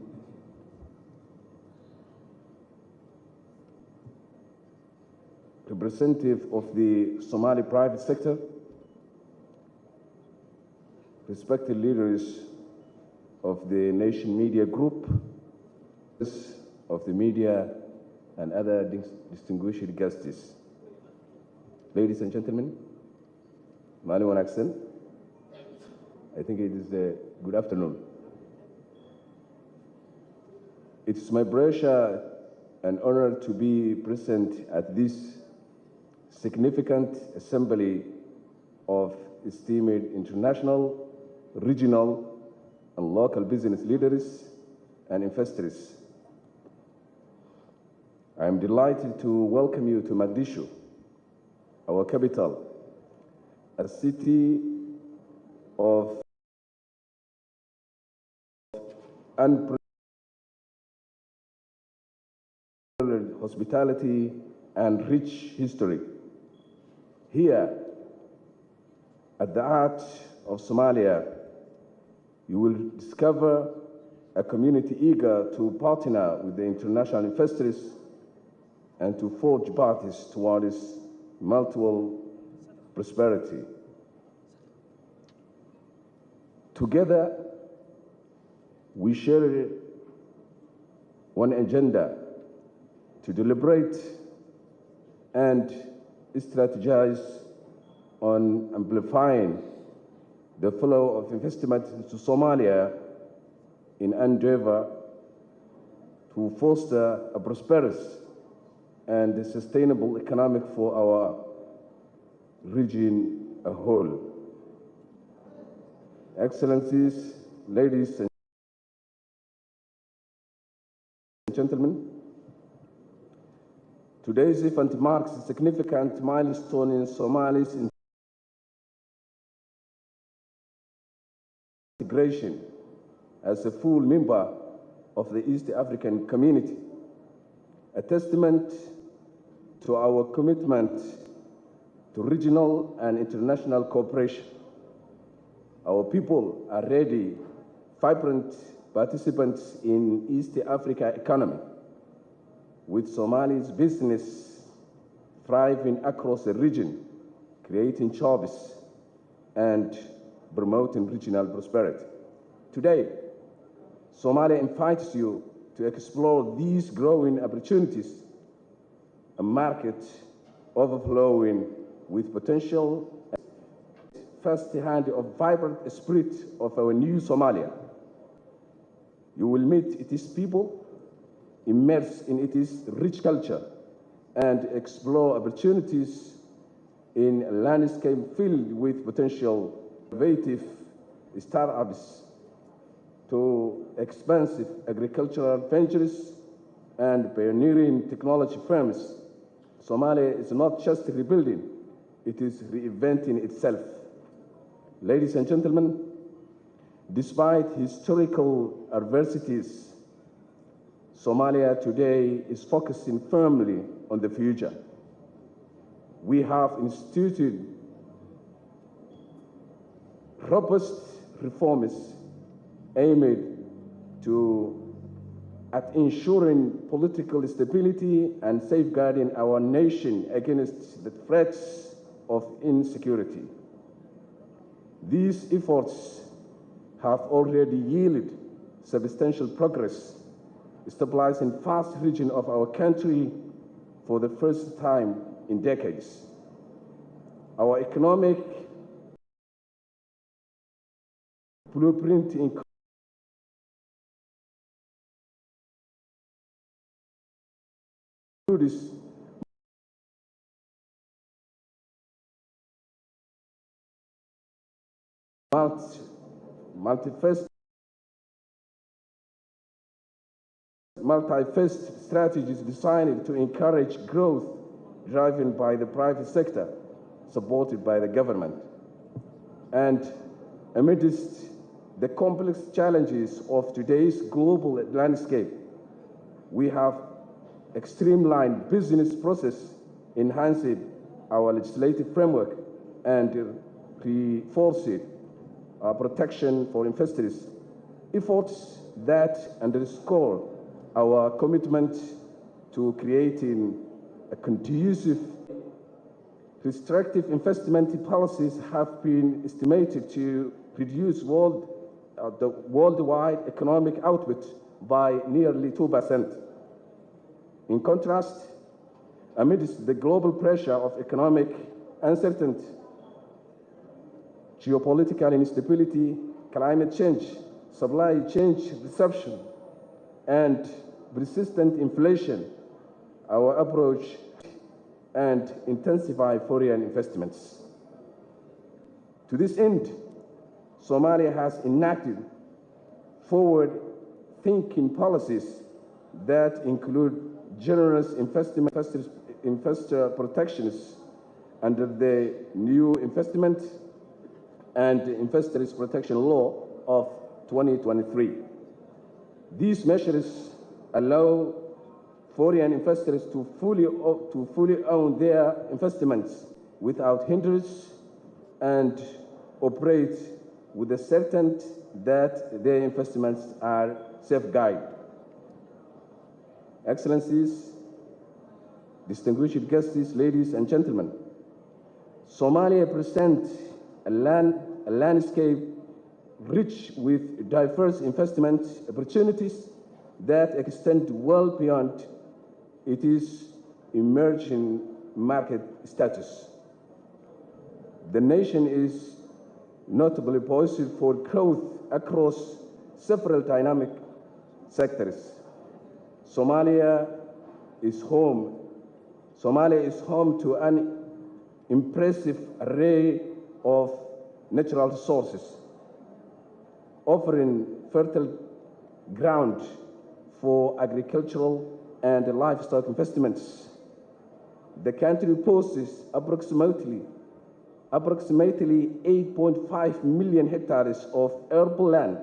representative of the Somali private sector, respected leaders of the Nation Media Group, of the media, and other distinguished guests. Ladies and gentlemen, Mali Wanaagsan, I think it is a good afternoon. It is my pleasure and honor to be present at this significant assembly of esteemed international, regional, and local business leaders and investors. I am delighted to welcome you to Mogadishu, our capital, a city of unprecedented hospitality and rich history. Here, at the heart of Somalia, you will discover a community eager to partner with the international investors and to forge paths towards mutual prosperity. Together, we share one agenda: to deliberate and strategize on amplifying the flow of investment into Somalia in endeavor to foster a prosperous and sustainable economic for our region as a whole. Excellencies, ladies and gentlemen, today's event marks a significant milestone in Somalia's integration as a full member of the East African community, a testament to our commitment to regional and international cooperation. Our people are ready, vibrant participants in East Africa economy, with Somalia's business thriving across the region, creating jobs and promoting regional prosperity. Today, Somalia invites you to explore these growing opportunities, a market overflowing with potential, first-hand of vibrant spirit of our new Somalia. You will meet its people, immerse in its rich culture, and explore opportunities in a landscape filled with potential innovative startups to expansive agricultural ventures and pioneering technology firms. Somalia is not just rebuilding, it is reinventing itself. Ladies and gentlemen, despite historical adversities, Somalia today is focusing firmly on the future. We have instituted robust reforms aimed at ensuring political stability and safeguarding our nation against the threats of insecurity. These efforts have already yielded substantial progress, stabilizing vast region of our country for the first time in decades. Our economic blueprint includes multi-phased strategies designed to encourage growth driven by the private sector, supported by the government. And amidst the complex challenges of today's global landscape, we have a streamlined business process, enhanced our legislative framework, and reinforced protection for investors, efforts that underscore our commitment to creating a conducive. Restrictive investment policies have been estimated to reduce the worldwide economic output by nearly 2%. In contrast, amidst the global pressure of economic uncertainty, geopolitical instability, climate change, supply chain disruption, and persistent inflation, our approach and intensify foreign investments. To this end, Somalia has enacted forward-thinking policies that include generous investor protections under the new Investment and Investors Protection Law of 2023. These measures allow foreign investors to fully own their investments without hindrance and operate with the certainty that their investments are safeguarded. Excellencies, distinguished guests, ladies and gentlemen, Somalia presents a landscape rich with diverse investment opportunities that extend well beyond its emerging market status. The nation is notably poised for growth across several dynamic sectors. Somalia is home to an impressive array of natural resources, offering fertile ground for agricultural and livestock investments. The country possesses approximately 8.5 million hectares of arable land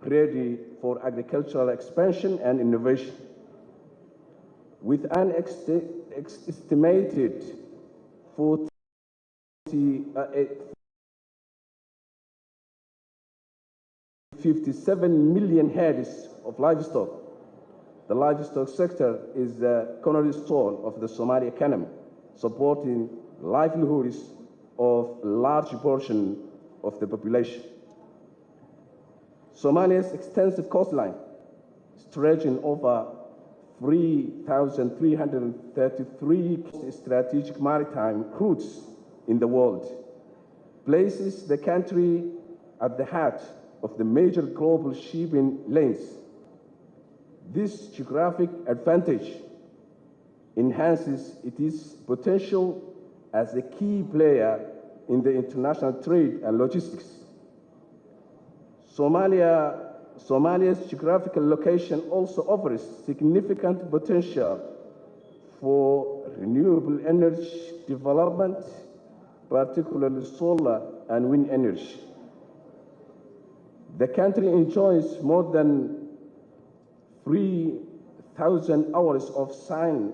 ready for agricultural expansion and innovation, with an estimated 57 million heads of livestock. The livestock sector is the cornerstone of the Somali economy, supporting livelihoods of a large portion of the population. Somalia's extensive coastline, stretching over 3,333 strategic maritime routes in the world, places the country at the heart of the major global shipping lanes. This geographic advantage enhances its potential as a key player in the international trade and logistics. Somalia's geographical location also offers significant potential for renewable energy development, particularly solar and wind energy. The country enjoys more than 3,000 hours of sunshine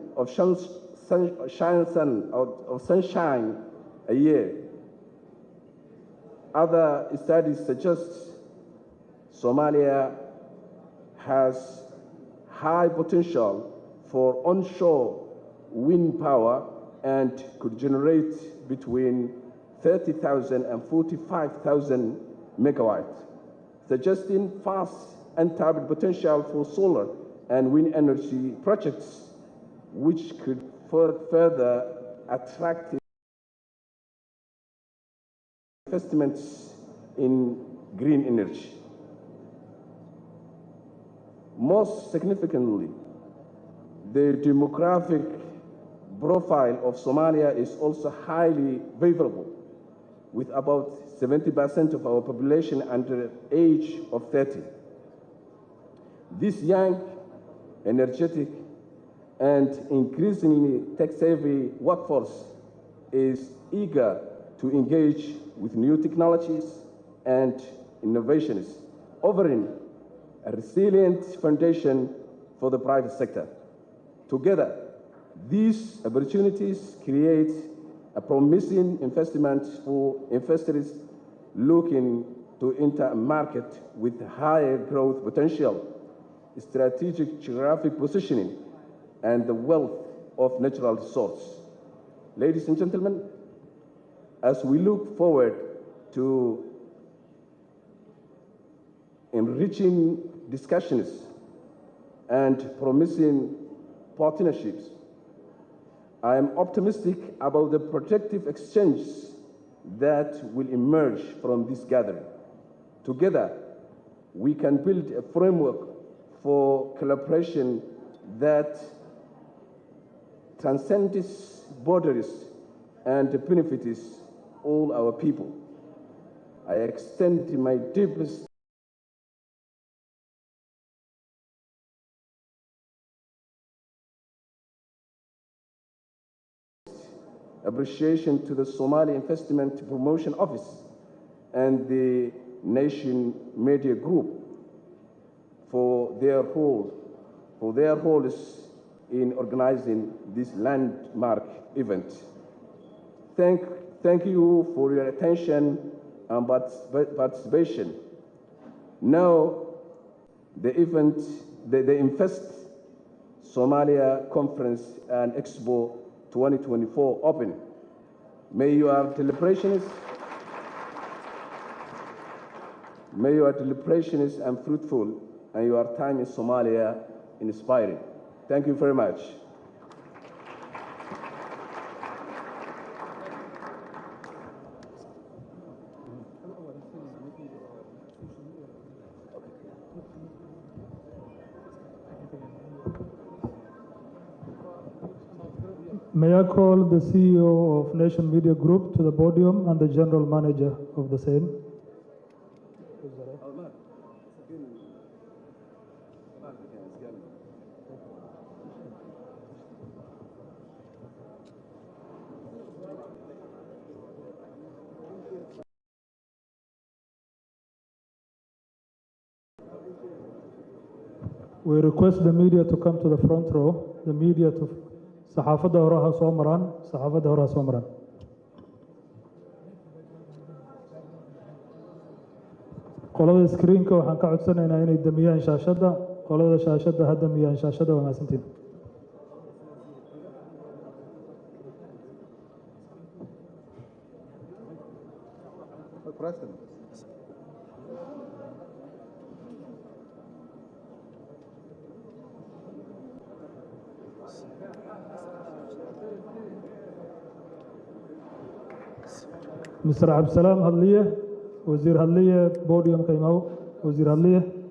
a year. Other studies suggest Somalia has high potential for onshore wind power and could generate between 30,000 and 45,000 megawatts, suggesting vast untapped potential for solar and wind energy projects, which could further attract investments in green energy. Most significantly, the demographic profile of Somalia is also highly favorable, with about 70% of our population under the age of 30. This young, energetic, and increasingly tech-savvy workforce is eager to engage with new technologies and innovations, offering a resilient foundation for the private sector. Together, these opportunities create a promising investment for investors looking to enter a market with higher growth potential, strategic geographic positioning, and the wealth of natural resources. Ladies and gentlemen, as we look forward to enriching discussions and promising partnerships, I am optimistic about the productive exchanges that will emerge from this gathering. Together, we can build a framework for collaboration that transcends borders and benefits all our people. I extend my deepest appreciation to the Somali Investment Promotion Office and the Nation Media Group for their roles in organizing this landmark event. Thank you for your attention and participation. Now, the Invest Somalia Conference and Expo 2024 open. May your deliberations and fruitful, and your time in Somalia inspiring. Thank you very much. May I call the CEO of Nation Media Group to the podium and the General Manager of the same. We request the media to come to the front row. The media to saxaafadda hore ha soo maraan. Qolada screenka waxaan ka codsanaynaa inay damiyaan shaashadda. Qolada shaashadda ha damiyaan shaashadda, waa mahadsantiin. Mr. Absalam Hadliye, Wazir Hadliye, podium came out. Wazir Hadliye.